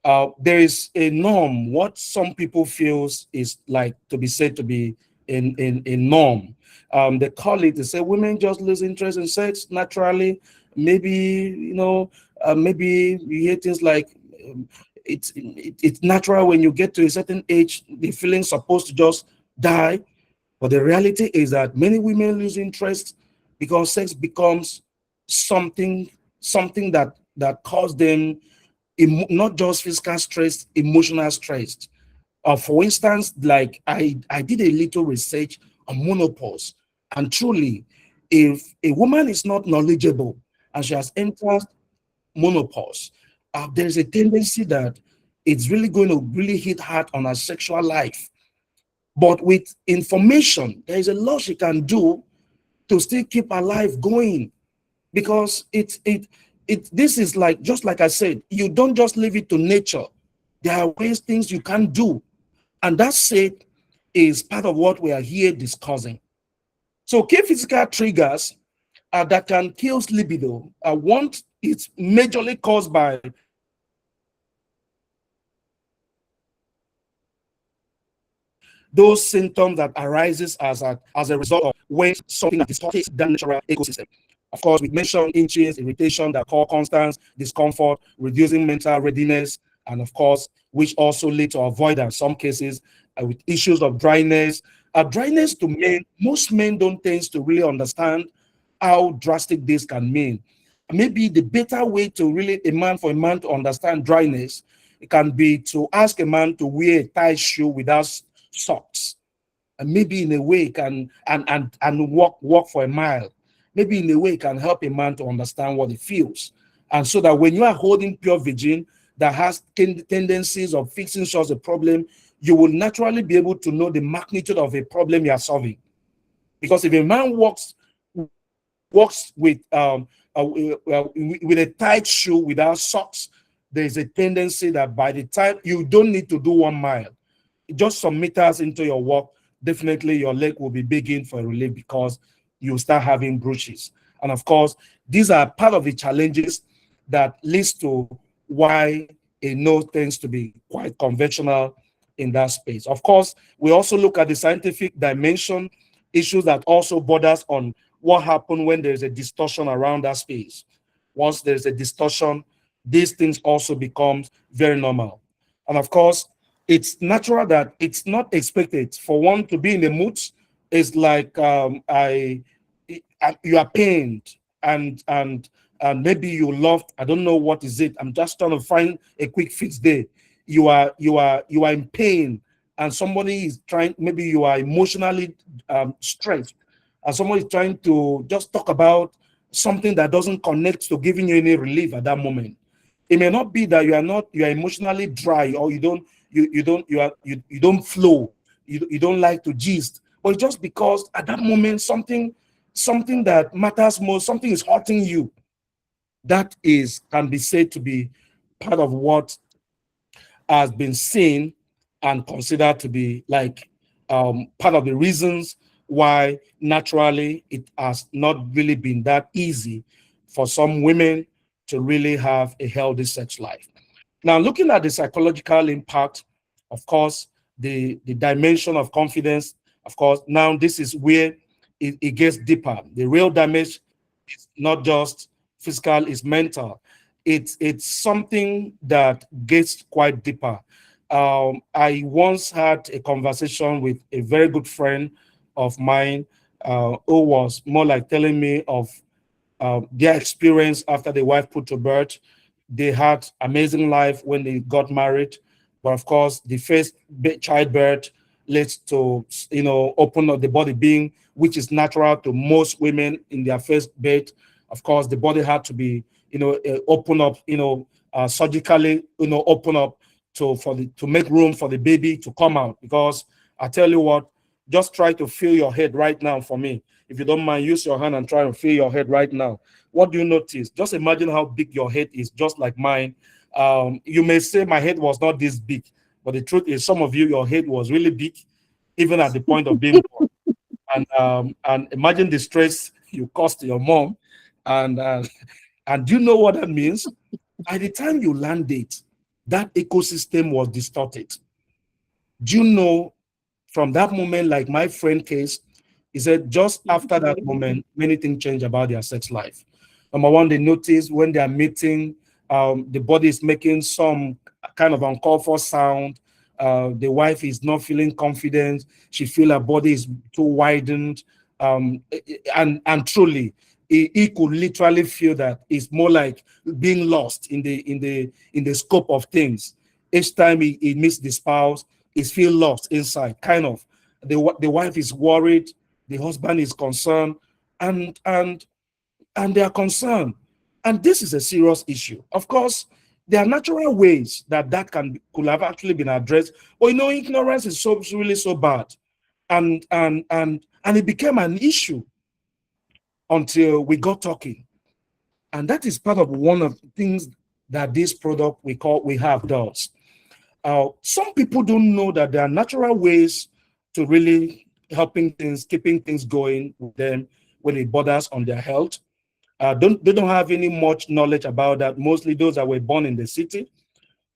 There is a norm, what some people feels is like to be said to be a norm. They call it, they say women just lose interest in sex naturally. Maybe, maybe we hear things like it's natural when you get to a certain age, the feeling's supposed to just die. But the reality is that many women lose interest because sex becomes something that causes them not just physical stress, emotional stress. For instance, like I did a little research on menopause, and truly, if a woman is not knowledgeable and she has entered menopause, there's a tendency that it's really going to really hit hard on her sexual life. But with information, there is a lot she can do to still keep her life going, because this is like, just like I said, you don't just leave it to nature. There are ways, things you can do, and that's it is part of what we are here discussing. So key physical triggers that can kill libido. One, it's majorly caused by those symptoms that arises as a result of when something that distorts the natural ecosystem. Of course, we mentioned itches, irritation that cause constant discomfort, reducing mental readiness, and of course, which also lead to avoidance. Some cases with issues of dryness. Dryness to men, most men don't tend to really understand how drastic this can mean. Maybe the better way to really for a man to understand dryness, it can be to ask a man to wear a tight shoe without socks, and maybe in a way can and walk for a mile. Maybe in a way can help a man to understand what he feels, and so that when you are holding pure virgin that has tendencies of fixing such a problem, you will naturally be able to know the magnitude of a problem you are solving. Because if a man walks with with a tight shoe without socks, there is a tendency that by the time you don't need to do 1 mile, just some meters into your walk, definitely your leg will be begging for relief because you start having bruises. And of course, these are part of the challenges that leads to why a no tends to be quite conventional in that space. Of course, we also look at the scientific dimension, issues that also borders on what happens when there's a distortion around that space. Once there's a distortion, these things also becomes very normal. And of course, it's natural that it's not expected for one to be in the mood. It's like you are pained and maybe you loved, I don't know what is it. I'm just trying to find a quick fix there. You are in pain, and somebody is trying, maybe you are emotionally stressed, and somebody is trying to just talk about something that doesn't connect to giving you any relief at that moment. It may not be that you are emotionally dry, or you don't flow, you don't like to gist, but just because at that moment something that matters most, something is hurting you. That can be said to be part of what has been seen and considered to be like part of the reasons why naturally it has not really been that easy for some women to really have a healthy sex life. Now, looking at the psychological impact, of course, the dimension of confidence, of course, now this is where it gets deeper. The real damage is not just physical, it's mental. It's something that gets quite deeper. I once had a conversation with a very good friend of mine who was more like telling me of their experience after the wife put to birth. They had amazing life when they got married, but of course, the first childbirth leads to open up the body being, which is natural to most women in their first birth. Of course, the body had to be open up, surgically, open up to make room for the baby to come out. Because I tell you what, just try to feel your head right now for me. If you don't mind, use your hand and try to feel your head right now. What do you notice? Just imagine how big your head is, just like mine. You may say my head was not this big, but the truth is some of you, your head was really big, even at the point of being born. And imagine the stress you caused your mom. And do you know what that means? By the time you landed, that ecosystem was distorted. Do you know from that moment, like my friend case, he said just after that moment, many things change about their sex life. Number one, they notice when they are meeting, the body is making some kind of uncalled for sound. The wife is not feeling confident. She feel her body is too widened. And truly, he could literally feel that it's more like being lost in the scope of things. Each time he meets the spouse, he feel lost inside, kind of. The wife is worried, the husband is concerned, and they are concerned. And this is a serious issue. Of course, there are natural ways that could have actually been addressed. But ignorance is really so bad. And it became an issue until we got talking. And that is part of one of the things that this product we have does. Some people don't know that there are natural ways to really keeping things going with them when it borders on their health. They don't have any much knowledge about that. Mostly those that were born in the city,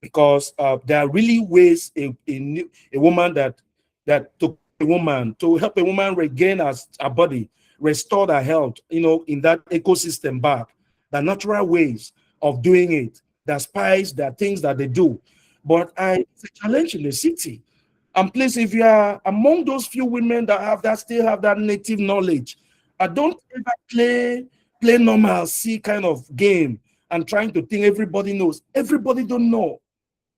because there are really ways a woman to help a woman regain her body, restore her health, in that ecosystem back. The natural ways of doing it, the spice, the things that they do. But it's a challenge in the city. And please, if you are among those few women that still have that native knowledge, don't ever play normal, see kind of game and trying to think everybody knows. Everybody don't know.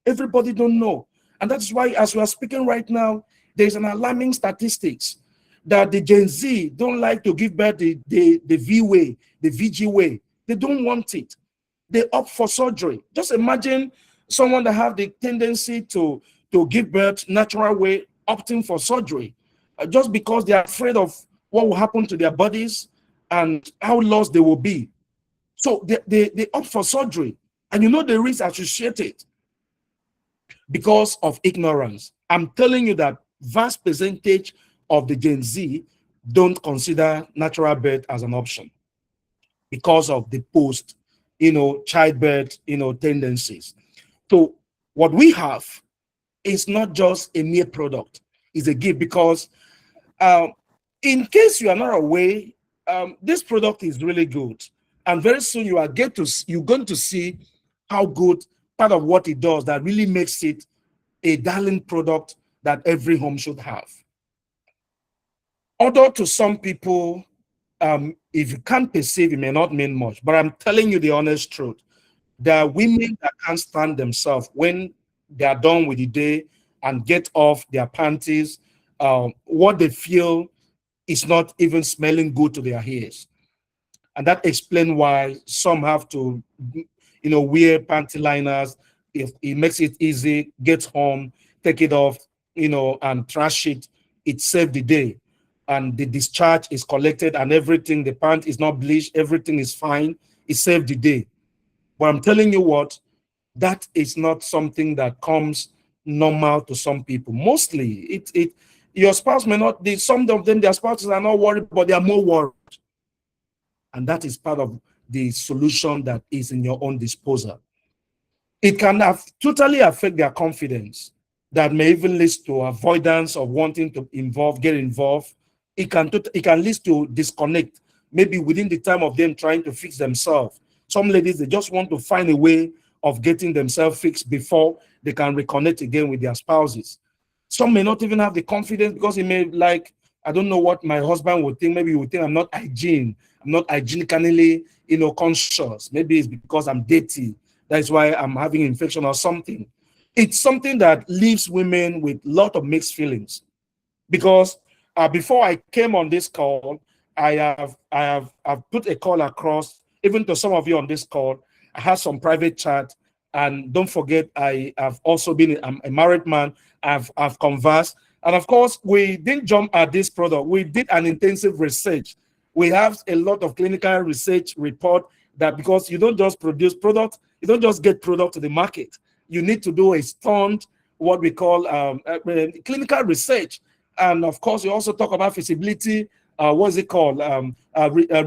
Everybody don't know. And that's why, as we are speaking right now, there's an alarming statistics that the Gen Z don't like to give birth the V way, the VG way. They don't want it. They opt for surgery. Just imagine someone that have the tendency to give birth natural way, opting for surgery, just because they are afraid of what will happen to their bodies and how lost they will be. So they opt for surgery. And the risk associated because of ignorance. I'm telling you that vast percentage of the Gen Z don't consider natural birth as an option because of the post, childbirth, tendencies. So what we have is not just a mere product, it's a gift. Because in case you are not aware, this product is really good. And very soon you're going to see how good part of what it does that really makes it a darling product that every home should have. Although to some people, if you can't perceive, it may not mean much. But I'm telling you the honest truth. There are women that can't stand themselves when they are done with the day and get off their panties. What they feel is not even smelling good to their ears. And that explains why some have to, wear panty liners. If it makes it easy, get home, take it off, and trash it, it saved the day. And the discharge is collected and everything, the pant is not bleached, everything is fine, it saved the day. But I'm telling you what, that is not something that comes normal to some people. Mostly, your spouse may not. Some of them, their spouses are not worried, but they are more worried, and that is part of the solution that is in your own disposal. It can have totally affect their confidence. That may even lead to avoidance of wanting to get involved. It can lead to disconnect, maybe within the time of them trying to fix themselves. Some ladies, they just want to find a way of getting themselves fixed before they can reconnect again with their spouses. Some may not even have the confidence because it may like, I don't know what my husband would think. Maybe he would think I'm not hygienically, conscious. Maybe it's because I'm dirty. That's why I'm having infection or something. It's something that leaves women with a lot of mixed feelings. Because before I came on this call, I've put a call across, even to some of you on this call. I had some private chat, and don't forget, I have also been a married man. I've conversed, and of course, we didn't jump at this product. We did an intensive research. We have a lot of clinical research report that because you don't just produce product, you don't just get product to the market. You need to do a stunt, what we call clinical research. And of course, you also talk about feasibility,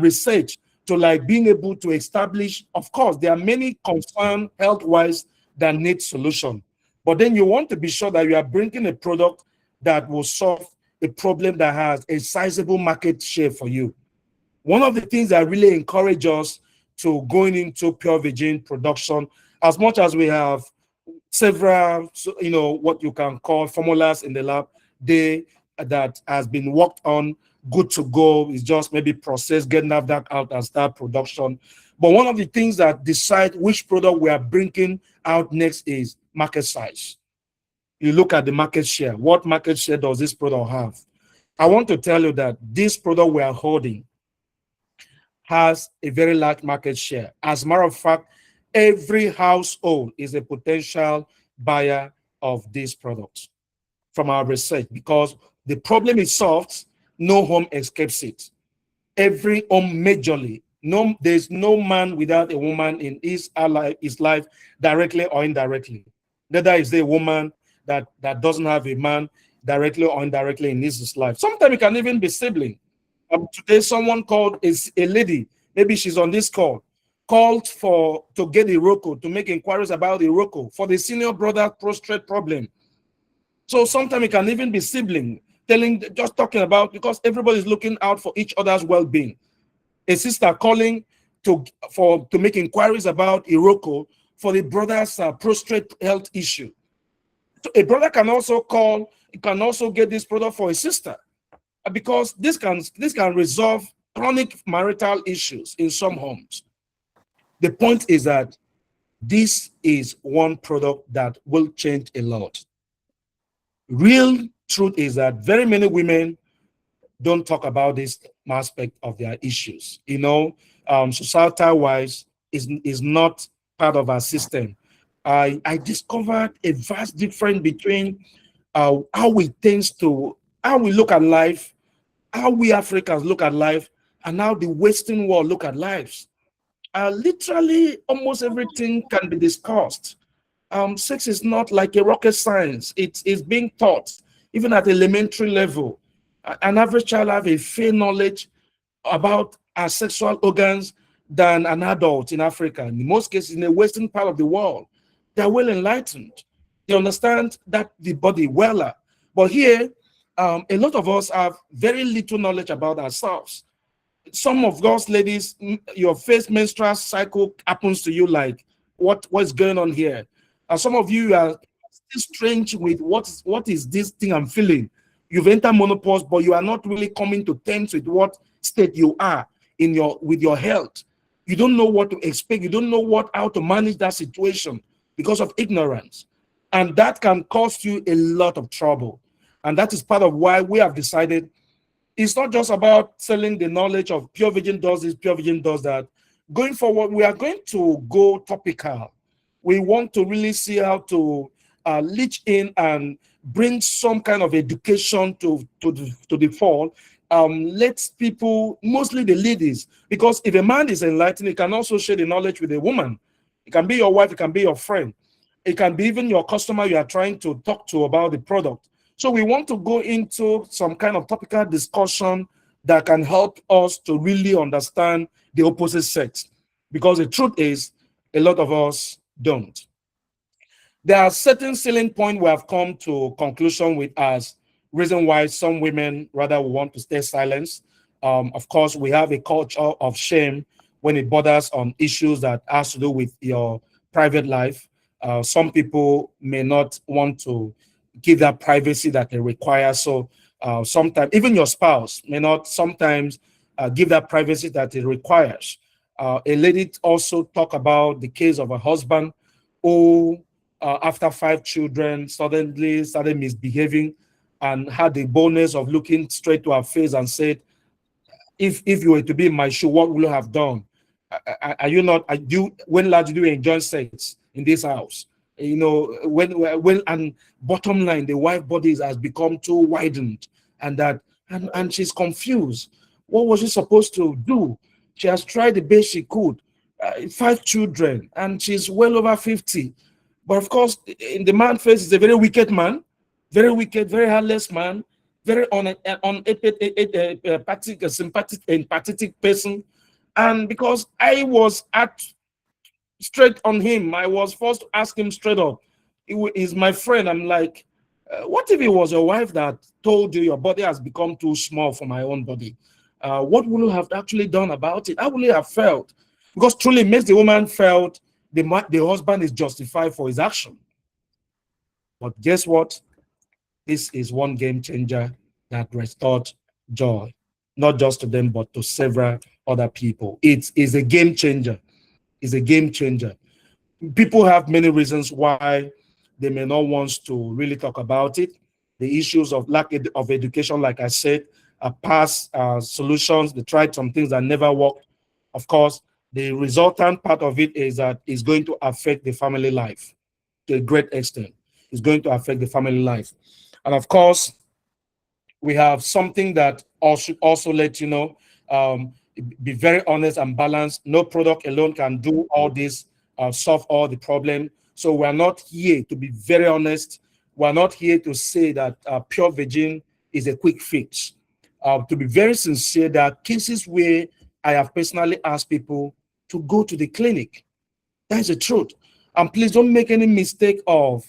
research to like being able to establish, of course, there are many concerns health-wise that need solution. But then you want to be sure that you are bringing a product that will solve a problem that has a sizable market share for you. One of the things that really encourage us to going into pure virgin production, as much as we have several, what you can call formulas in the lab, that has been worked on, good to go, is just maybe process, get that out and start production. But one of the things that decide which product we are bringing out next is market size. You look at the market share. What market share does this product have? I want to tell you that this product we are holding has a very large market share. As a matter of fact, every household is a potential buyer of this product from our research, because the problem is solved, no home escapes it. Every home majorly, there's no man without a woman in his life, directly or indirectly. Neither is there a woman that doesn't have a man directly or indirectly in his life. Sometimes it can even be sibling. Today, someone called a lady, maybe she's on this call, called to get Iroko, to make inquiries about Iroko for the senior brother prostrate problem. So sometimes it can even be sibling, just talking about, because everybody's looking out for each other's well-being. A sister calling to make inquiries about Iroko for the brother's prostrate health issue. So a brother can also call, he can also get this product for a sister, because this can resolve chronic marital issues in some homes. The point is that this is one product that will change a lot. Real truth is that very many women don't talk about this aspect of their issues. Societal wise is not part of our system. I discovered a vast difference between how we look at life, how we Africans look at life, and how the Western world look at lives. Literally, almost everything can be discussed. Sex is not like a rocket science. It's being taught, even at elementary level. An average child have a fair knowledge about our sexual organs than an adult in Africa. In most cases, in the Western part of the world, they're well enlightened. They understand that the body well. But here, a lot of us have very little knowledge about ourselves. Some of those ladies, your first menstrual cycle happens to you like, what's going on here? Some of you are still strange with what is this thing I'm feeling. You've entered menopause, but you are not really coming to terms with what state you are with your health. You don't know what to expect. You don't know how to manage that situation because of ignorance. And that can cause you a lot of trouble. And that is part of why we have decided it's not just about selling the knowledge of Pure Virgin does this, Pure Virgin does that. Going forward, we are going to go topical. We want to really see how to leach in and bring some kind of education to the fall. Let people, mostly the ladies, because if a man is enlightened, he can also share the knowledge with a woman. It can be your wife, it can be your friend. It can be even your customer you are trying to talk to about the product. So we want to go into some kind of topical discussion that can help us to really understand the opposite sex. Because the truth is, a lot of us don't. There are certain selling points we have come to conclusion with as reason why some women rather want to stay silent. Of course, we have a culture of shame when it borders on issues that has to do with your private life. Some people may not want to give that privacy that they require. So sometimes even your spouse may not sometimes give that privacy that it requires. A lady also talk about the case of a husband who, after 5 children, suddenly started misbehaving and had the boldness of looking straight to her face and said, if you were to be in my shoe, what would you have done? Are you not? When last do you enjoy sex in this house? You know, when and bottom line, the wife body has become too widened, and and she's confused. What was she supposed to do? She has tried the best she could. 5 children, and she's well over 50. But of course, in the man face is a very wicked man, very wicked, very heartless man, very sympathetic, empathetic person. And because I was at straight on him, I was forced to ask him straight up. He's my friend. I'm like, what if it was your wife that told you your body has become too small for my own body? What would you have actually done about it? How would you have felt? Because truly it makes the woman felt the husband is justified for his action. But guess what? This is one game changer that restored joy, not just to them, but to several other people. It is a game changer. It's a game changer. People have many reasons why they may not want to really talk about it. The issues of lack of education, like I said, past solutions. They tried some things that never worked. Of course, the resultant part of it is that it's going to affect the family life to a great extent. It's going to affect the family life. And of course, we have something that should also let you know, be very honest and balanced. No product alone can do all this, solve all the problem. So we're not here, to be very honest, we're not here to say that pure virgin is a quick fix. To be very sincere, there are cases where I have personally asked people to go to the clinic. That is the truth. And please don't make any mistake of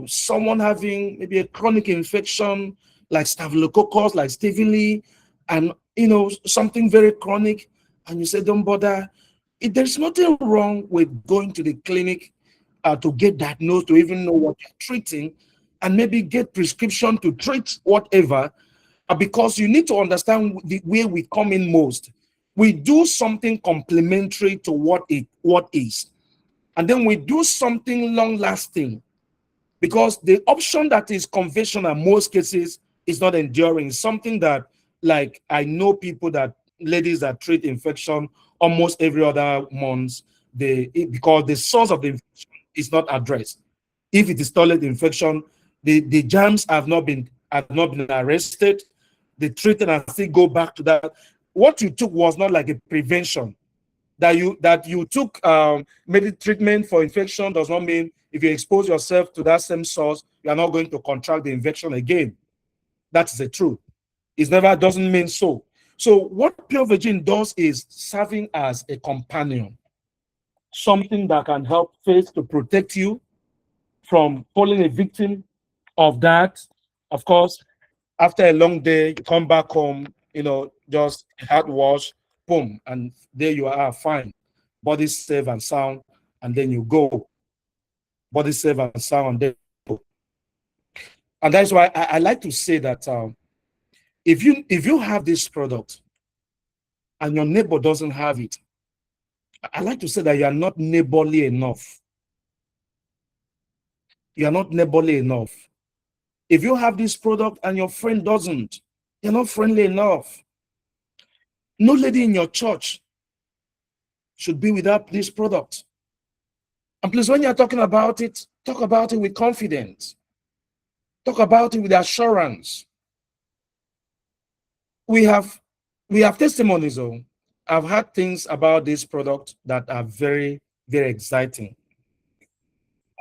someone having maybe a chronic infection like staphylococcus, like Stevie Lee, and something very chronic, and you say don't bother. There's nothing wrong with going to the clinic to get diagnosed, to even know what you're treating, and maybe get prescription to treat whatever, because you need to understand where we come in most. We do something complementary to what is, and then we do something long-lasting, because the option that is conventional in most cases is not enduring. It's something that, like, I know people that ladies that treat infection almost every other month, because the source of the infection is not addressed. If it is toilet infection, the germs have not been arrested. The treatment and still go back to that. What you took was not like a prevention. That you took medical treatment for infection does not mean if you expose yourself to that same source, you are not going to contract the infection again. That is the truth. It never doesn't mean so. So what Pure Virgin does is serving as a companion, something that can help faith to protect you from falling a victim of that. Of course, after a long day, you come back home, just a hard wash, boom, and there you are, fine. Body safe and sound, and then you go. Body safe and sound, and then you go. And that's why I like to say that if you have this product and your neighbor doesn't have it, I like to say that you are not neighborly enough. You are not neighborly enough. If you have this product and your friend doesn't, you're not friendly enough. No lady in your church should be without this product. And please, when you're talking about it, talk about it with confidence. Talk about it with assurance. We have testimonies. I've had things about this product that are very, very exciting.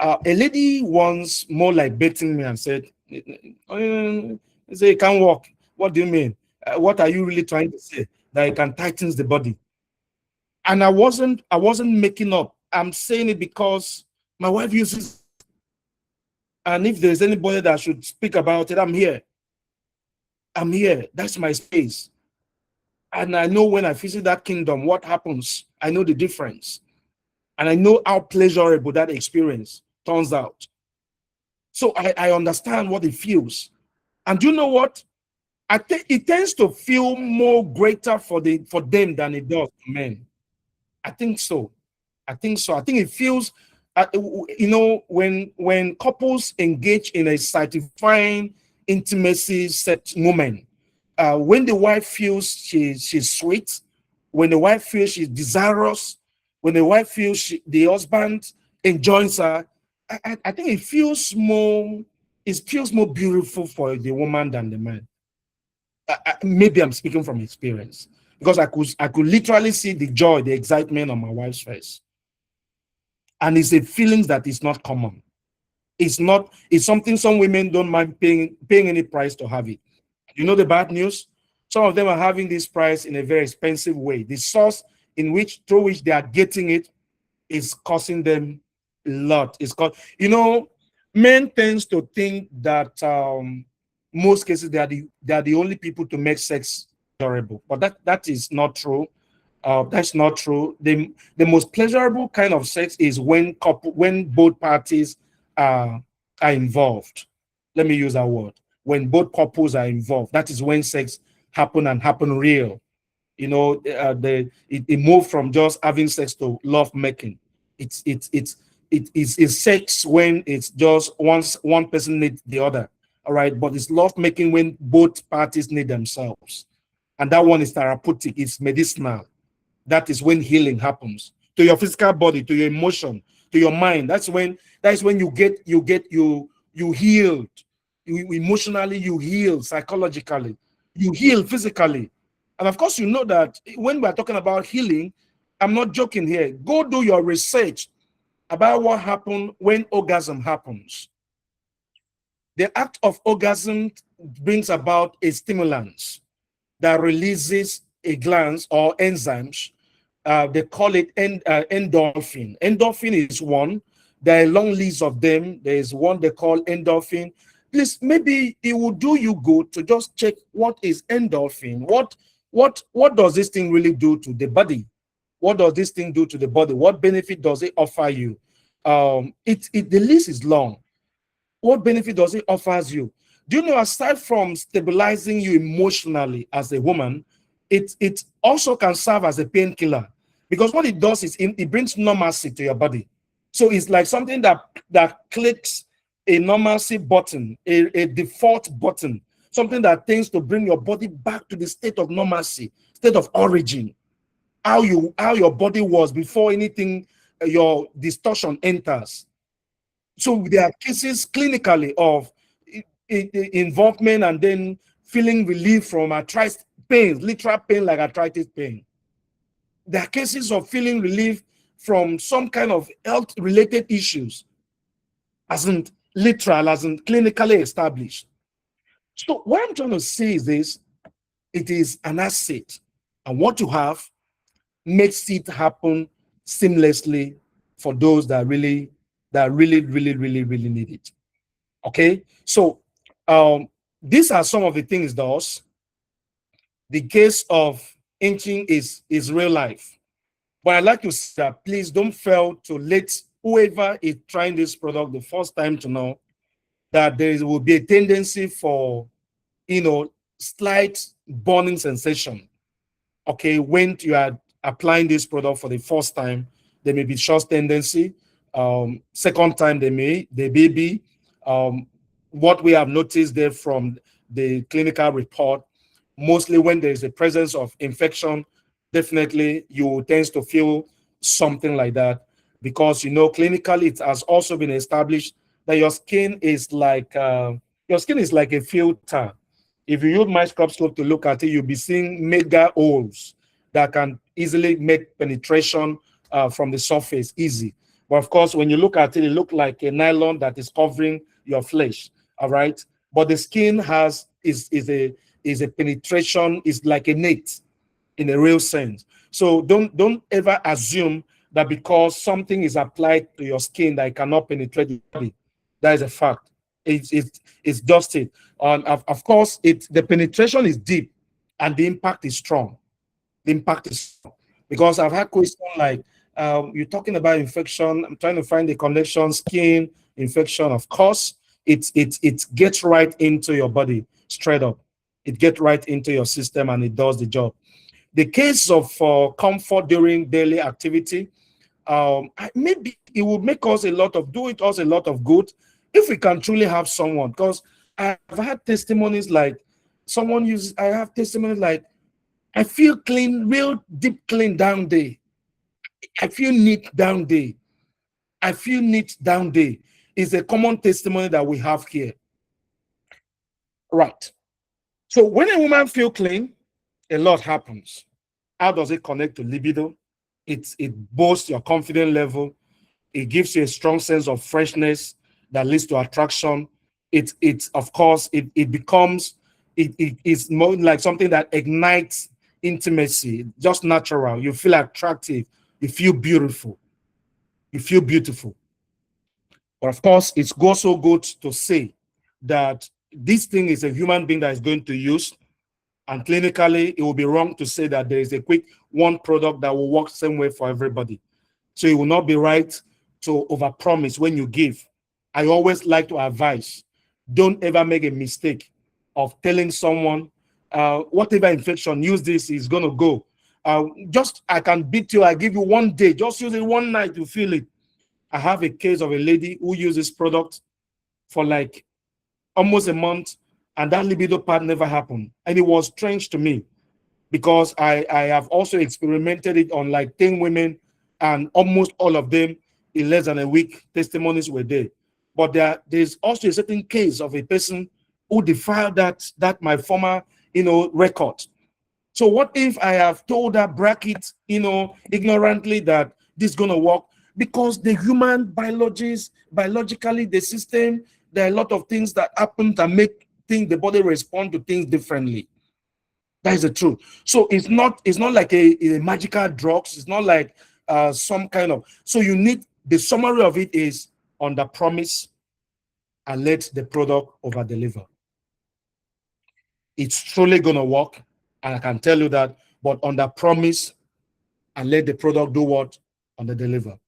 A lady once more like baiting me and said, say, "You can't walk. What do you mean? What are you really trying to say? That it can tighten the body?" And I wasn't making up. I'm saying it because my wife uses, and if there's anybody that should speak about it, I'm here. I'm here. That's my space. And I know when I visit that kingdom, what happens. I know the difference. And I know how pleasurable that experience turns out. So I understand what it feels. And do you know what? I think it tends to feel more greater for them than it does for men. I think so. I think so. I think it feels, when couples engage in a satisfying intimacy set moment, when the wife feels she's sweet, when the wife feels she's desirous, when the wife feels the husband enjoys her, I think it feels more beautiful for the woman than the man. Maybe I'm speaking from experience because I could literally see the joy, the excitement on my wife's face. And it's a feeling that is not common. It's something some women don't mind paying any price to have it. You know the bad news? Some of them are having this price in a very expensive way. The source through which they are getting it is costing them a lot. Men tends to think that most cases they are the only people to make sex pleasurable, but that is not true. That's not true. The most pleasurable kind of sex is when both parties are involved. Let me use that word. When both couples are involved, that is when sex happen real. It moved from just having sex to love making. It's sex when it's just one person needs the other. All right, but it's love making when both parties need themselves, and that one is therapeutic. It's medicinal. That is when healing happens to your physical body, to your emotion, to your mind. That's when you healed. You emotionally, you heal psychologically, you heal physically. And of course, you know that when we're talking about healing, I'm not joking here. Go do your research about what happened when orgasm happens. The act of orgasm brings about a stimulant that releases a gland or enzymes. They call it endorphin. Endorphin is one. There are a long list of them. There is one they call endorphin. Please, maybe it will do you good to just check what is endorphin. What does this thing really do to the body? What does this thing do to the body? What benefit does it offer you? The list is long. What benefit does it offer you? Do you know, aside from stabilizing you emotionally as a woman, it also can serve as a painkiller, because what it does is it brings normalcy to your body. So it's like something that clicks a normalcy button, a default button, something that tends to bring your body back to the state of normalcy, state of origin, how your body was before anything, your distortion enters. So there are cases clinically of involvement and then feeling relief from arthritis pain, literal pain like arthritis pain. There are cases of feeling relief from some kind of health-related issues, as in literal, as in clinically established. So what I'm trying to say is this: it is an asset, and what you have makes it happen seamlessly for those that really need it. Okay, so these are some of the things those. The case of inching is real life. But I'd like to say that please don't fail to let whoever is trying this product the first time to know that there will be a tendency for, slight burning sensation. Okay, when you are applying this product for the first time, there may be short tendency. Second time, there may be. What we have noticed there from the clinical report, mostly when there is a presence of infection, definitely you tend to feel something like that, because clinically it has also been established that your skin is like a filter. If you use microscope to look at it, you'll be seeing mega holes that can easily make penetration from the surface easy. But of course, when you look at it, it looks like a nylon that is covering your flesh. All right. But the skin is a penetration, is like a net in a real sense. So don't ever assume that because something is applied to your skin that it cannot penetrate the body. That is a fact. It's just it. Of course, the penetration is deep and the impact is strong. The impact is strong. Because I've had questions like, you're talking about infection. I'm trying to find the connection, skin infection. Of course, it gets right into your body straight up. It gets right into your system and it does the job. The case of comfort during daily activity, maybe it will make us a lot of good if we can truly have someone. Because I've had testimonies like I have testimonies like, I feel clean, real deep clean down there. I feel neat down there. I feel neat down there. Is a common testimony that we have here. Right. So when a woman feels clean, a lot happens. How does it connect to libido? It boosts your confidence level. It gives you a strong sense of freshness that leads to attraction. Of course, it becomes, it is more like something that ignites intimacy, just natural. You feel attractive. You feel beautiful. You feel beautiful. But of course, it's also good to say that this thing is a human being that is going to use. And clinically, it will be wrong to say that there is a quick one product that will work the same way for everybody. So it will not be right to overpromise when you give. I always like to advise, don't ever make a mistake of telling someone, whatever infection, use this, is going to go. I can beat you, I give you 1 day, just use it one night to feel it. I have a case of a lady who used this product for like almost a month, and that libido part never happened. And it was strange to me because I have also experimented it on like 10 women, and almost all of them in less than a week, testimonies were there. But there's also a certain case of a person who defiled that my former, record. So what if I have told her bracket, ignorantly that this is going to work? Because the human biologically, the system, there are a lot of things that happen that make the body respond to things differently. That is the truth. So it's not like a magical drugs. It's not like some kind of. So you need, the summary of it is under promise and let the product over deliver. It's truly gonna work, and I can tell you that. But under promise and let the product do what? Under deliver.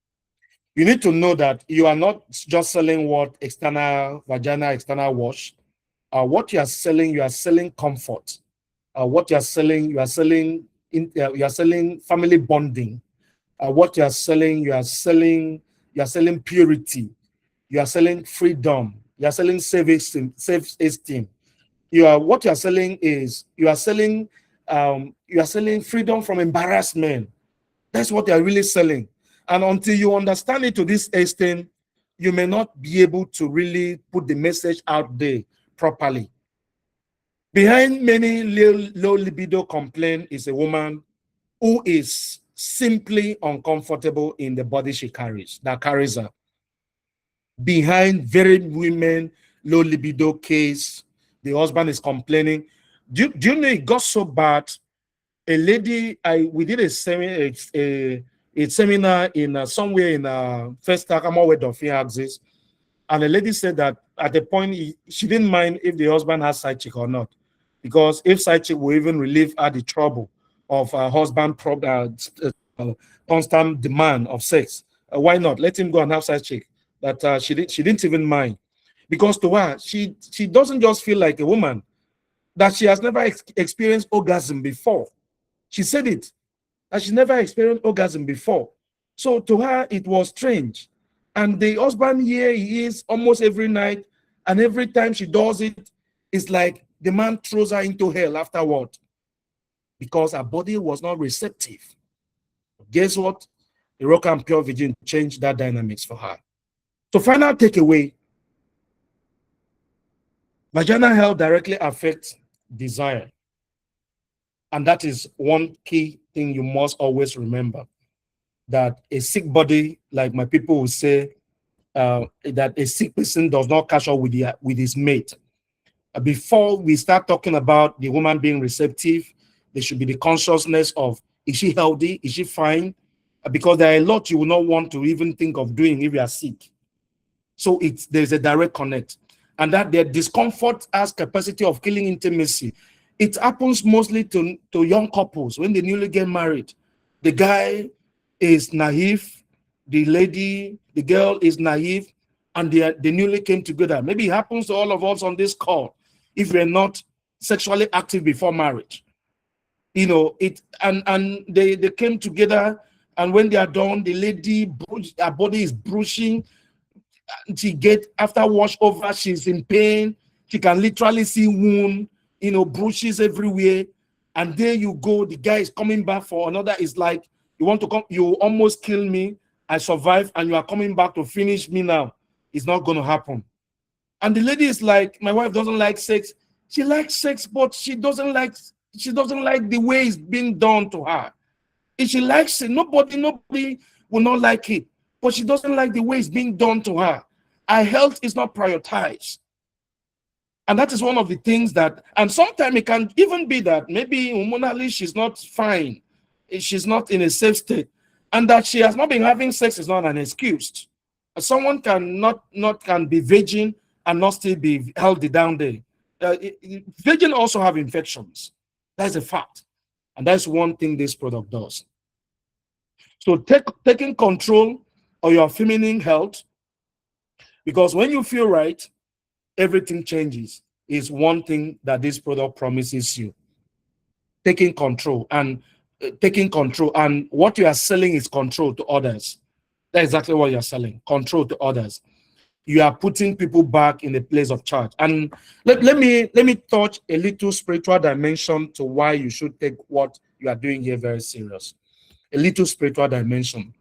You need to know that you are not just selling what? External vagina, external wash. What you are selling comfort. What you are selling family bonding. What you are selling purity. You are selling freedom. You are selling self-esteem. What you are selling is you are selling freedom from embarrassment. That's what you are really selling. And until you understand it to this extent, you may not be able to really put the message out there properly. Behind many low libido complaint is a woman who is simply uncomfortable in the body she carries, that carries her. Behind very women, low libido case, the husband is complaining. Do you know it got so bad? A lady, we did a seminar in somewhere in First Commonwealth of axis, and a lady said that at the point she didn't mind if the husband has side chick or not, because if side chick will even relieve her the trouble of her husband constant demand of sex, why not let him go and have side chick? That she didn't even mind, because to her she doesn't just feel like a woman, that she has never experienced orgasm before. She said it, that she never experienced orgasm before. So to her, it was strange. And the husband here, he is almost every night. And every time she does it, it's like the man throws her into hell afterward, because her body was not receptive. Guess what? The Rock and Pure Virgin changed that dynamics for her. So final takeaway, vaginal health directly affects desire. And that is one key thing you must always remember. that a sick body, like my people will say, that a sick person does not catch up with his mate. Before we start talking about the woman being receptive, there should be the consciousness of, is she healthy? Is she fine? Because there are a lot you will not want to even think of doing if you are sick. So there's a direct connect. And that their discomfort has capacity of killing intimacy. It happens mostly to young couples when they newly get married. The guy is naive, the girl is naive, and they newly came together. Maybe it happens to all of us on this call if we're not sexually active before marriage. You know, and they came together, and when they are done, the lady, her body is bruising. She get after wash over, she's in pain. She can literally see wound, bruises everywhere. And there you go, the guy is coming back for another. It's like, you want to come, you almost kill me, I survived, and you are coming back to finish me now. It's not going to happen. And the lady is like, my wife doesn't like sex. She likes sex, but she doesn't like the way it's being done to her. If she likes it, nobody will not like it, but she doesn't like the way it's being done to her. Her health is not prioritized. And that is one of the things that, and sometimes it can even be that maybe hormonally she's not fine. She's not in a safe state. And that she has not been having sex is not an excuse. Someone can be virgin and not still be healthy down there. Virgin also have infections. That's a fact. And that's one thing this product does. So taking control of your feminine health, because when you feel right, everything changes, is one thing that this product promises you. Taking control, and what you are selling is control to others. That's exactly what you're selling, control to others. You are putting people back in the place of charge. And let me touch a little spiritual dimension to why you should take what you are doing here very serious. A little spiritual dimension.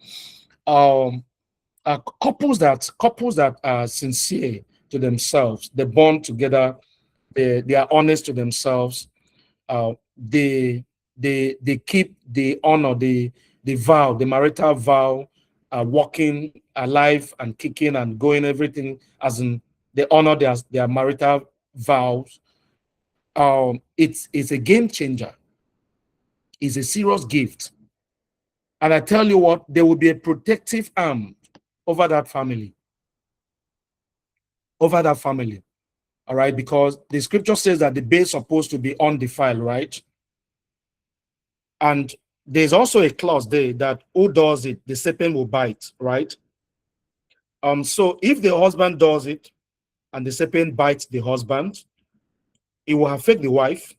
Couples that are sincere to themselves, they bond together, they are honest to themselves, they keep the honor, the vow, the marital vow, walking alive and kicking and going, everything as in they honor their marital vows. It's a game changer. It's a serious gift. And I tell you what, there will be a protective arm over that family. Over that family. All right, because the scripture says that the base is supposed to be undefiled, right? And there's also a clause there that who does it, the serpent will bite, right? So if the husband does it and the serpent bites the husband, it will affect the wife,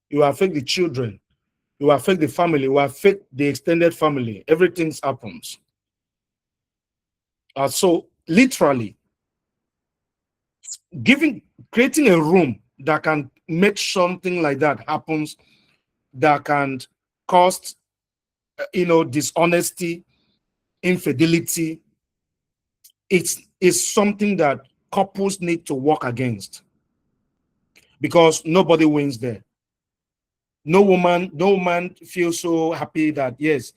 it will affect the children, it will affect the family, it will affect the extended family. Everything happens. So literally, creating a room that can make something like that happens, that can cause, dishonesty, infidelity. It's something that couples need to work against, because nobody wins there. No woman feels so happy that yes,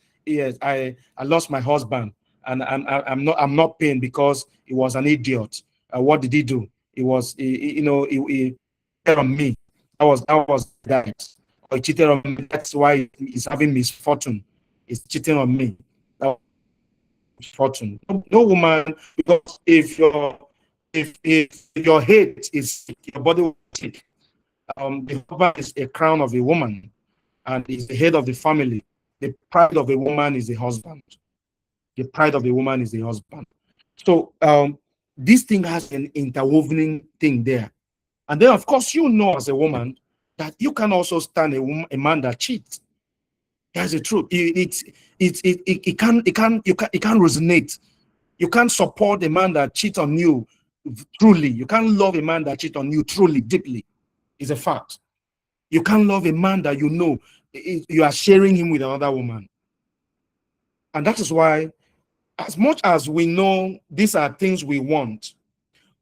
I lost my husband and I'm not paying because he was an idiot. What did he do? He cheated on me. That was that. Or he cheated on me. That's why he's having misfortune. He's cheating on me. That was misfortune. No woman, because if your head is sick, your body will be sick. The husband is a crown of a woman and is the head of the family. The pride of a woman is the husband. The pride of the woman is the husband. So this thing has an interwoven thing there. And then, of course, as a woman that you can also stand a man that cheats. That's the truth. It can't resonate. You can't support a man that cheats on you truly. You can't love a man that cheats on you truly, deeply. It's a fact. You can't love a man that you are sharing him with another woman. And that is why, as much as we know these are things we want,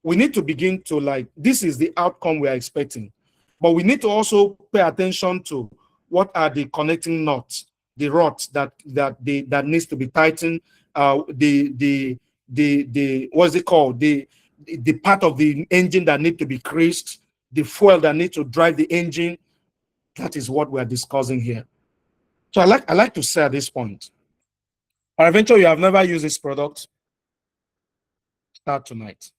we need to begin to this is the outcome we are expecting. But we need to also pay attention to what are the connecting knots the rods that needs to be tightened, the what's it called, the part of the engine that need to be creased, the fuel that needs to drive the engine. That is what we are discussing here. So I like to say at this point, peradventure you have never used this product, start tonight.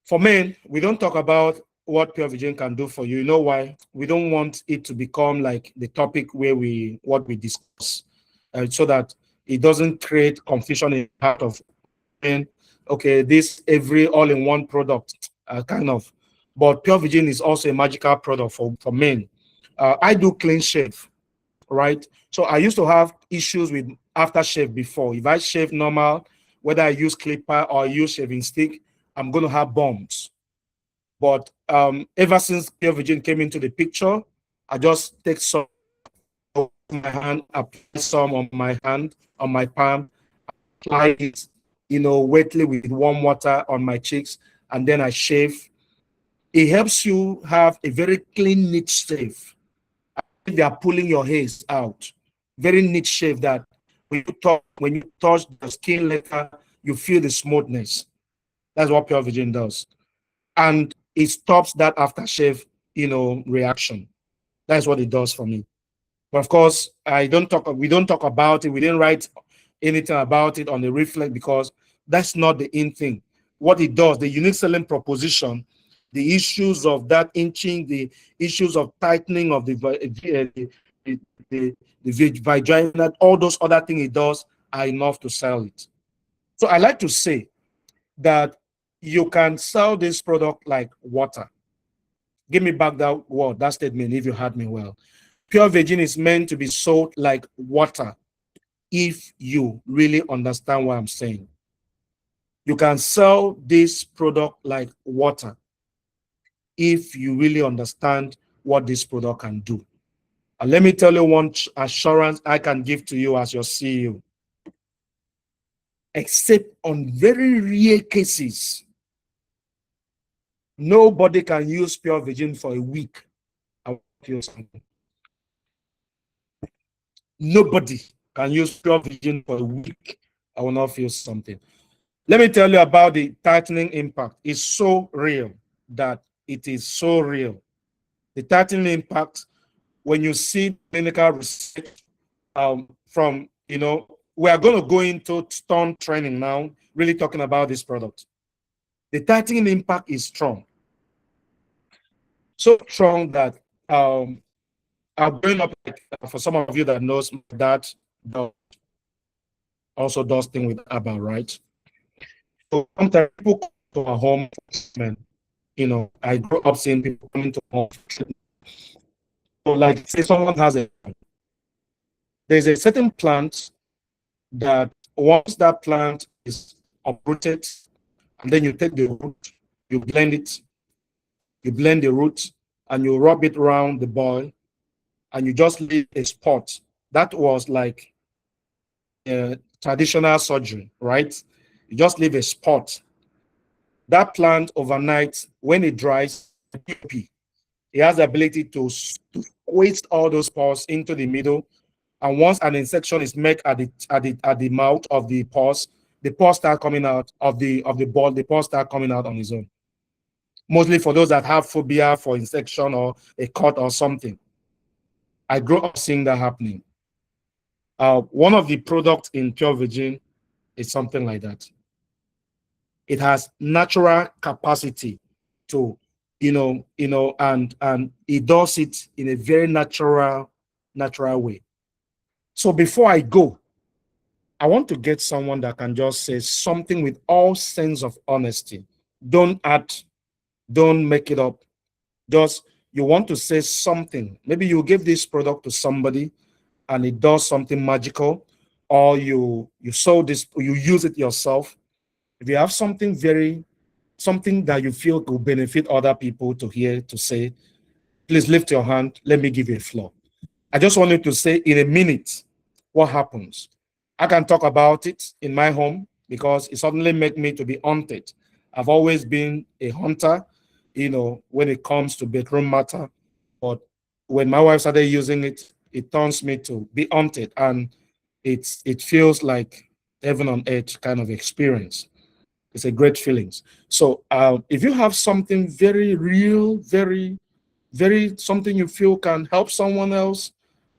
For men, we don't talk about what Pure Vision can do for you. You know why? We don't want it to become like the topic where we discuss, so that it doesn't create confusion in the heart of men. Okay, this every all-in-one product, kind of. But Pure Vision is also a magical product for men. I do clean shave, right? So I used to have issues with aftershave before. If I shave normal, whether I use clipper or use shaving stick, I'm going to have bumps. But ever since Pure Vision came into the picture, I just take some of my hand, apply some on my hand, on my palm, apply it, wetly with warm water on my cheeks, and then I shave. It helps you have a very clean, neat shave. They are pulling your hairs out. Very neat shave that when you touch the skin later, you feel the smoothness. That's what Pure Vision does. And it stops that aftershave, reaction. That's what it does for me. But of course, we don't talk about it. We didn't write anything about it on the reflect because that's not the in thing. What it does, the unique selling proposition, the issues of that inching, the issues of tightening of the vagina, all those other things it does are enough to sell it. So I like to say that you can sell this product like water. Give me back that statement if you heard me well. Pure Virgin is meant to be sold like water if you really understand what I'm saying. You can sell this product like water if you really understand what this product can do. And let me tell you one assurance I can give to you as your CEO. Except on very rare cases, nobody can use Pure Virgin for a week. I will feel something. Nobody can use Pure Virgin for a week. I will not feel something. Let me tell you about the tightening impact. It's so real that it is so real. The tightening impact, when you see clinical research from, we are going to go into stone training now, really talking about this product. The tightening impact is strong. So strong that I'm growing up, for some of you that knows, my dad also does things with ABBA, right? So sometimes people come to our home, and I grew up seeing people coming to home. So, like, say someone there's a certain plant that once that plant is uprooted, and then you take the root, you blend the root, and you rub it around the boil, and you just leave a spot. That was like traditional surgery, right? You just leave a spot. That plant overnight, when it dries, it has the ability to squeeze all those pores into the middle. And once an insection is made at the mouth of the pores start coming out of the ball. The pores start coming out on its own. Mostly for those that have phobia for insection or a cut or something. I grew up seeing that happening. One of the products in Pure Virgin is something like that. It has natural capacity to, and it does it in a very natural way. So before I go, I want to get someone that can just say something with all sense of honesty. Don't add, don't make it up. Just, you want to say something. Maybe you give this product to somebody and it does something magical, or you sold this, or you use it yourself. If you have something that you feel will benefit other people to hear, to say, please lift your hand. Let me give you a floor. I just wanted to say in a minute what happens. I can talk about it in my home because it suddenly made me to be haunted. I've always been a hunter, when it comes to bedroom matter. But when my wife started using it, it turns me to be haunted, and it feels like heaven on earth kind of experience. It's a great feelings. So if you have something very real, very something you feel can help someone else,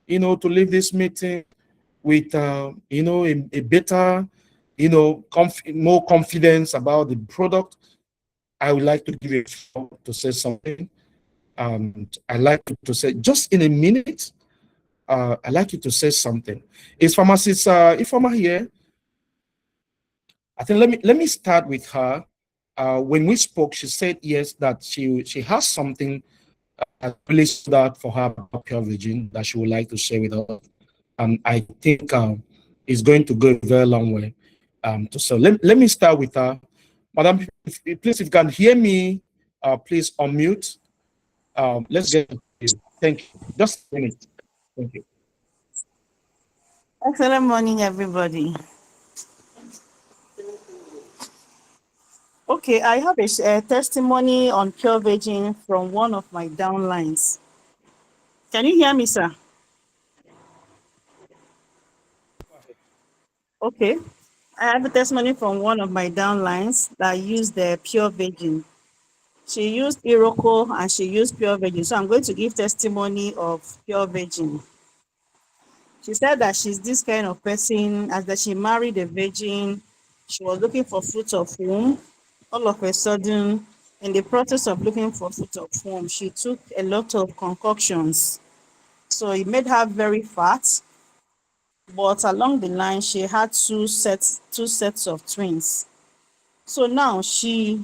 to leave this meeting with a better, more confidence about the product, I would like to give you a floor to say something. I like you to say just in a minute. I like you to say something. Is pharmacist Ifama here? I think let me start with her. When we spoke, she said yes, that she has something really stood out for her about Pure Virgin that she would like to share with us. And I think it's going to go a very long way. So let me start with her. Madam, please, if you can hear me, please unmute. Let's get to you. Thank you. Just a minute. Thank you. Excellent morning, everybody. Okay, I have a testimony on Pure Virgin from one of my downlines. Can you hear me, sir? Okay. I have a testimony from one of my downlines that used the Pure Virgin. She used Iroko and she used Pure Virgin. So I'm going to give testimony of Pure Virgin. She said that she's this kind of person, as that she married a virgin. She was looking for fruit of womb. All of a sudden, in the process of looking for fruit of womb, she took a lot of concoctions. So it made her very fat. But along the line, she had two sets of twins. So now she's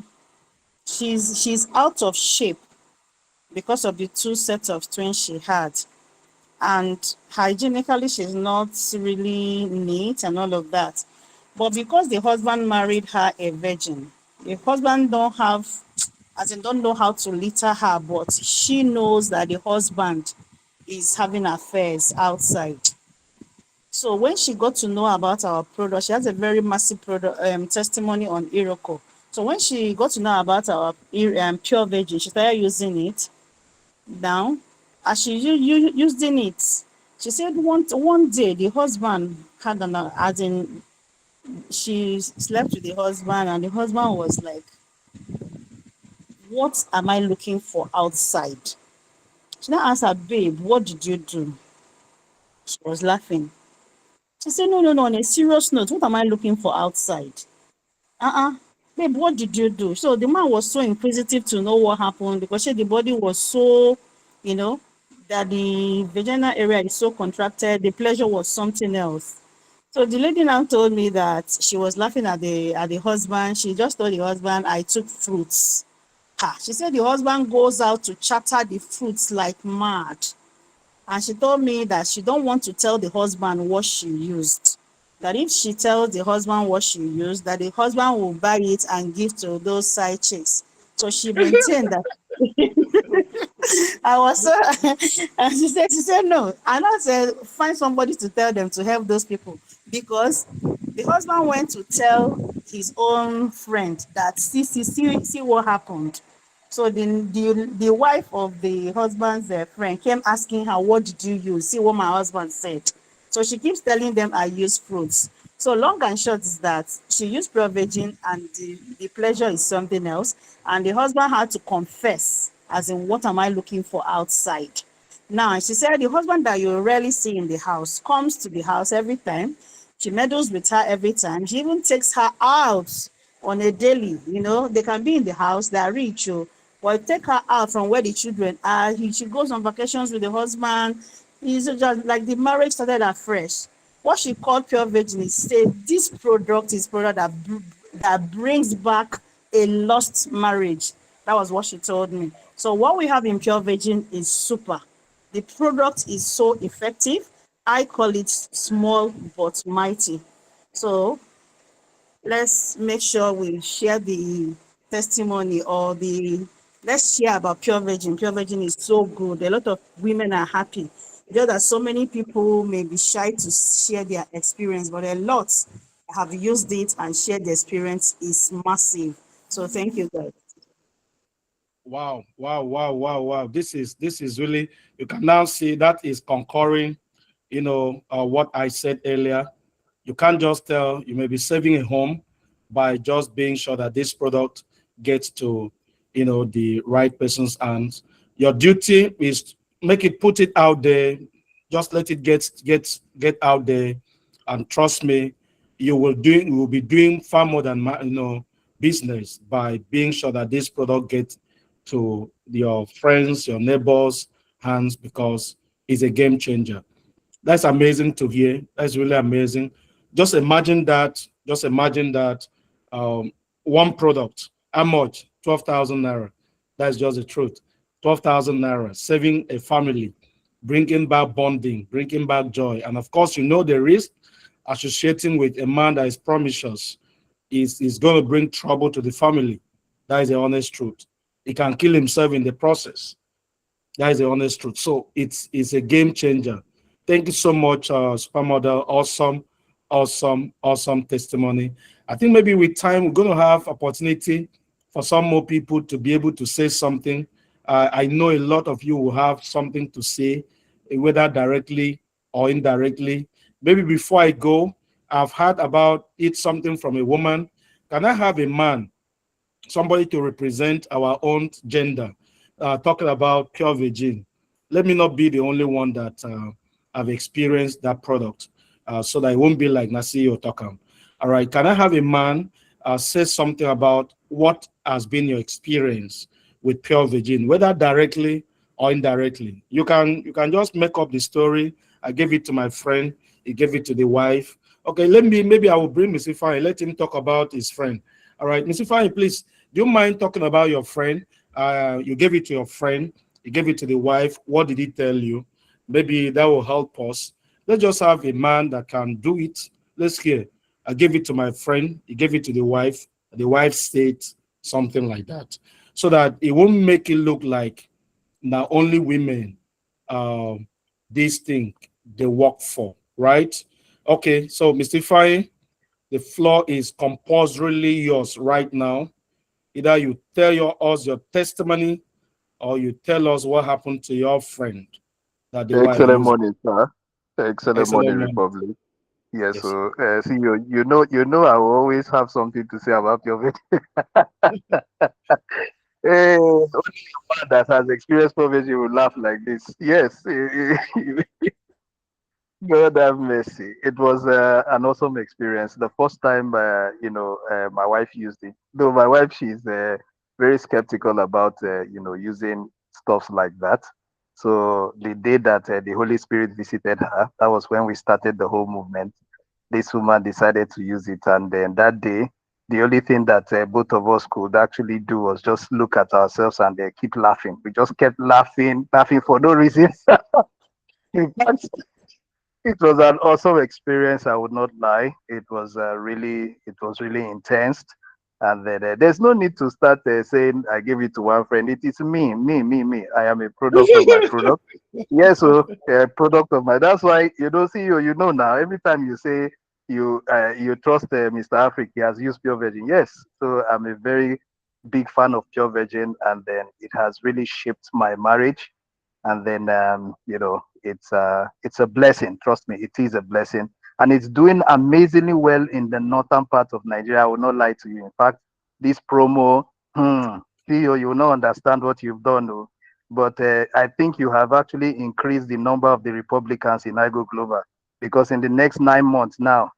out of shape because of the two sets of twins she had. And hygienically, she's not really neat and all of that. But because the husband married her a virgin, the husband don't know how to litter her, but she knows that the husband is having affairs outside. So when she got to know about our product, she has a very massive product testimony on Iroko. So when she got to know about our Pure Virgin, she started using it. Now, as she using it, she said one day the husband had she slept with the husband, and the husband was like, "What am I looking for outside?" She now asked her, "Babe, what did you do?" She was laughing. She said, no, on a serious note, what am I looking for outside? Babe, what did you do? So the man was so inquisitive to know what happened, because the body was so, that the vaginal area is so contracted, the pleasure was something else. So the lady now told me that she was laughing at the husband. She just told the husband, I took fruits. She said the husband goes out to chatter the fruits like mad. And she told me that she don't want to tell the husband what she used. That if she tells the husband what she used, that the husband will buy it and give to those side chicks. So she maintained that. I was so, and she said no. And I said, find somebody to tell them to help those people, because the husband went to tell his own friend that see what happened. So the wife of the husband's friend came asking her, what did you use? See what my husband said. So she keeps telling them I use fruits. So long and short is that she used Pure Virgin, and the pleasure is something else. And the husband had to confess, as in, what am I looking for outside? Now, she said the husband that you rarely see in the house comes to the house every time. She meddles with her every time. She even takes her out on a daily. They can be in the house, they are rich, but take her out from where the children are. She goes on vacations with the husband. It's just like the marriage started afresh. What she called Pure Virgin is, say, this product is product that brings back a lost marriage. That was what she told me. So what we have in Pure Virgin is super. The product is so effective. I call it small but mighty. So let's make sure we share the testimony, or let's share about Pure Virgin. Pure Virgin is so good. A lot of women are happy. Just that so many people may be shy to share their experience, but a lot have used it and shared the experience is massive. So thank you, guys. Wow, wow, wow, wow, wow. This is really, you can now see that is concurring, what I said earlier. You can't just tell, you may be saving a home by just being sure that this product gets to, the right person's hands. Your duty is make it, put it out there, just let it get out there, and trust me, you will be doing far more than business by being sure that this product gets to your friends, your neighbors' hands, because it's a game changer. That's amazing to hear. That's really amazing. Just imagine that. Just imagine that. Um, One product, how much? 12,000 naira. That's just the truth. 12,000 naira, saving a family, bringing back bonding, bringing back joy. And of course, the risk associating with a man that is promiscuous is going to bring trouble to the family. That is the honest truth. He can kill himself in the process. That is the honest truth. So it's a game changer. Thank you so much, Supermodel. Awesome, awesome, awesome testimony. I think maybe with time we're going to have opportunity for some more people to be able to say something. I know a lot of you will have something to say, whether directly or indirectly. Maybe before I go, I've heard about it something from a woman. Can I have a man, somebody to represent our own gender, talking about pure virgin? Let me not be the only one that have experienced that product, so that it won't be like Nasi or Tokam. All right, can I have a man say something about what has been your experience with pure virgin, whether directly or indirectly? You can just make up the story. I gave it to my friend. He gave it to the wife. Okay, maybe I will bring Mr. Fine, let him talk about his friend. All right, Mr. Fine, please, do you mind talking about your friend? You gave it to your friend, you gave it to the wife. What did he tell you? Maybe that will help us. Let's just have a man that can do it. Let's hear. I gave it to my friend, he gave it to the wife. The wife said something like that, so that it won't make it look like now only women, this thing they work for, right? Okay, so Mr. Fine, the floor is compulsorily yours right now. Either you tell us your testimony, or you tell us what happened to your friend that the wife Excellent used. morning, sir. Excellent morning, Excellent one. Republic. Yes, Yes. so see I will always have something to say about your video. Only a man that has experienced poverty will laugh like this. Yes, God have mercy. It was an awesome experience. The first time, my wife used it. Though my wife, she's very skeptical about, using stuff like that. So the day that the Holy Spirit visited her, that was when we started the whole movement. This woman decided to use it, and then that day, the only thing that both of us could actually do was just look at ourselves and keep laughing. We just kept laughing, laughing for no reason. In fact, it was an awesome experience. I would not lie. It was really intense. And then there's no need to start saying I gave it to one friend. It is me, me, me, me. I am a product of my product. Yes, so a product of my. That's why you don't see you. You know now. Every time you say you trust Mr. Africa, he has used Pure Virgin. Yes, so I'm a very big fan of Pure Virgin, and then it has really shaped my marriage. And then it's a blessing. Trust me, it is a blessing, and it's doing amazingly well in the northern part of Nigeria. I will not lie to you. In fact, this promo, Theo, you will not understand what you've done, oh. But I think you have actually increased the number of the Republicans in Igoglobal, because in the next 9 months now,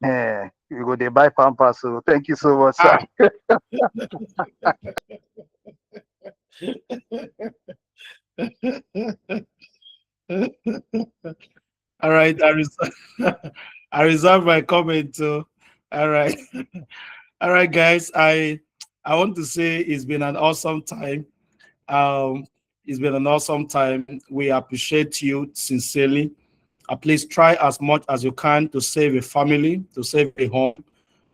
you go they buy Pampas. So thank you so much, sir. All right, I reserve my comment too. All right. All right, guys. I want to say it's been an awesome time. Um, it's been an awesome time. We appreciate you sincerely. Please try as much as you can to save a family, to save a home.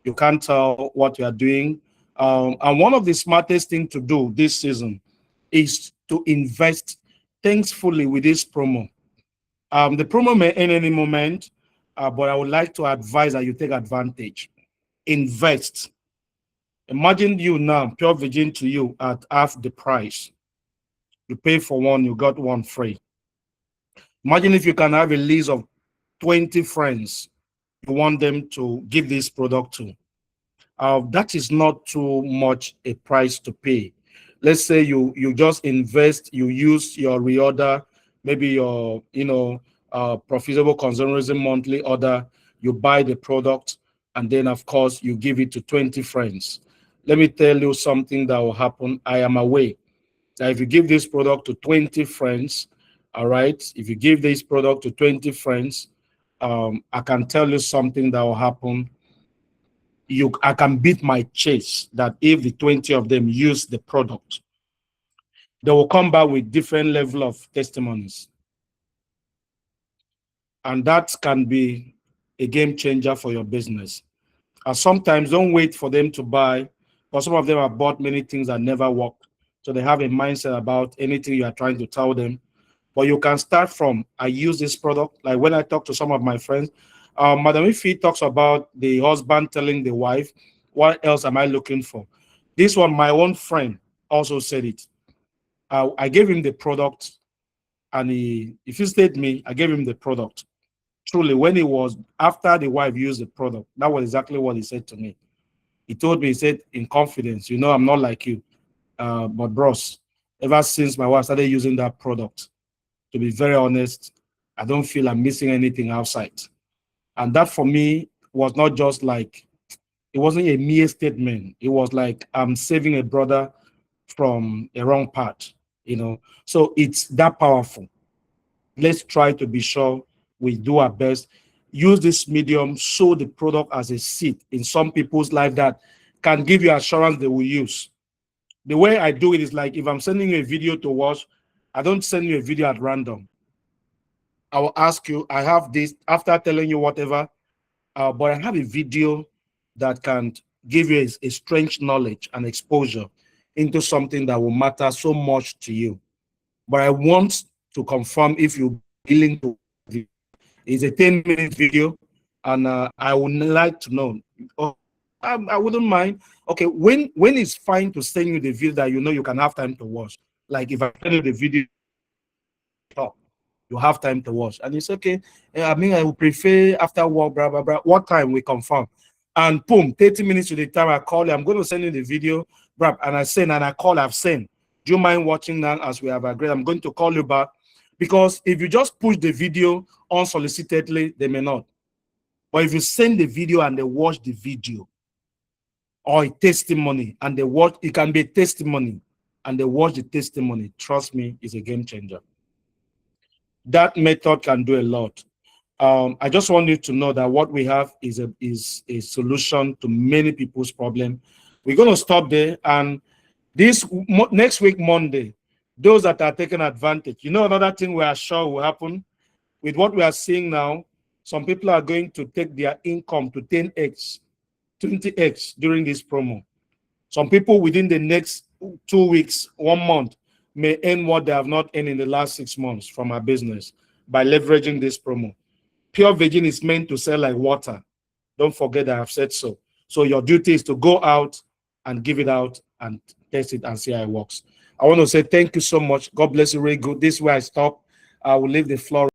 You can't tell what you are doing. And one of the smartest things to do this season is to invest thankfully with this promo. The promo may end any moment, but I would like to advise that you take advantage. Invest. Imagine you now, pure virgin to you at half the price. You pay for one, you got one free. Imagine if you can have a list of 20 friends you want them to give this product to. That is not too much a price to pay. Let's say you just invest, you use your reorder, maybe your profitable consumerism monthly order, you buy the product, and then of course you give it to 20 friends. Let me tell you something that will happen. I am aware that if you give this product to 20 friends, all right, if you give this product to 20 friends, I can tell you something that will happen. I can beat my chest that if the 20 of them use the product, they will come back with different level of testimonies. And that can be a game changer for your business. And sometimes don't wait for them to buy, because some of them have bought many things that never worked. So they have a mindset about anything you are trying to tell them. But you can start from, I use this product. Like when I talk to some of my friends, Madam Ifi talks about the husband telling the wife, what else am I looking for? This one, my own friend also said it. I gave him the product, and he visited me. I gave him the product. Truly, when he was, after the wife used the product, that was exactly what he said to me. He told me, he said, in confidence, I'm not like you. But bros, ever since my wife started using that product, to be very honest, I don't feel I'm missing anything outside. And that for me was not just like, it wasn't a mere statement. It was like, I'm saving a brother from a wrong path, So it's that powerful. Let's try to be sure we do our best. Use this medium, show the product as a seed in some people's life that can give you assurance they will use. The way I do it is like, if I'm sending you a video to watch, I don't send you a video at random. I will ask you, I have this, after telling you whatever, but I have a video that can give you a strange knowledge and exposure into something that will matter so much to you. But I want to confirm if you're willing to. It's a 10-minute video, and I would like to know. I wouldn't mind. Okay, when it's fine to send you the video that you can have time to watch. Like if I send you the video, you have time to watch, and it's okay. I mean, I would prefer after work, blah blah blah. What time we confirm? And boom, 30 minutes to the time I call you. I'm going to send you the video, bro, and I send and I call. I've sent. Do you mind watching now as we have agreed? I'm going to call you back, because if you just push the video unsolicitedly, they may not. But if you send the video and they watch the video, or a testimony and they watch, it can be a testimony and they watch the testimony, trust me, it's a game changer. That method can do a lot. I just want you to know that what we have is a solution to many people's problem. We're going to stop there, and next week, Monday, those that are taking advantage, another thing we are sure will happen with what we are seeing now, some people are going to take their income to 10x, 20x during this promo. Some people within the next 2 weeks, 1 month, may earn what they have not earned in the last 6 months from our business by leveraging this promo. Pure Virgin is meant to sell like water. Don't forget that I've said so. So your duty is to go out and give it out and test it and see how it works. I want to say thank you so much. God bless you. Really good. This is where I stop. I will leave the floor.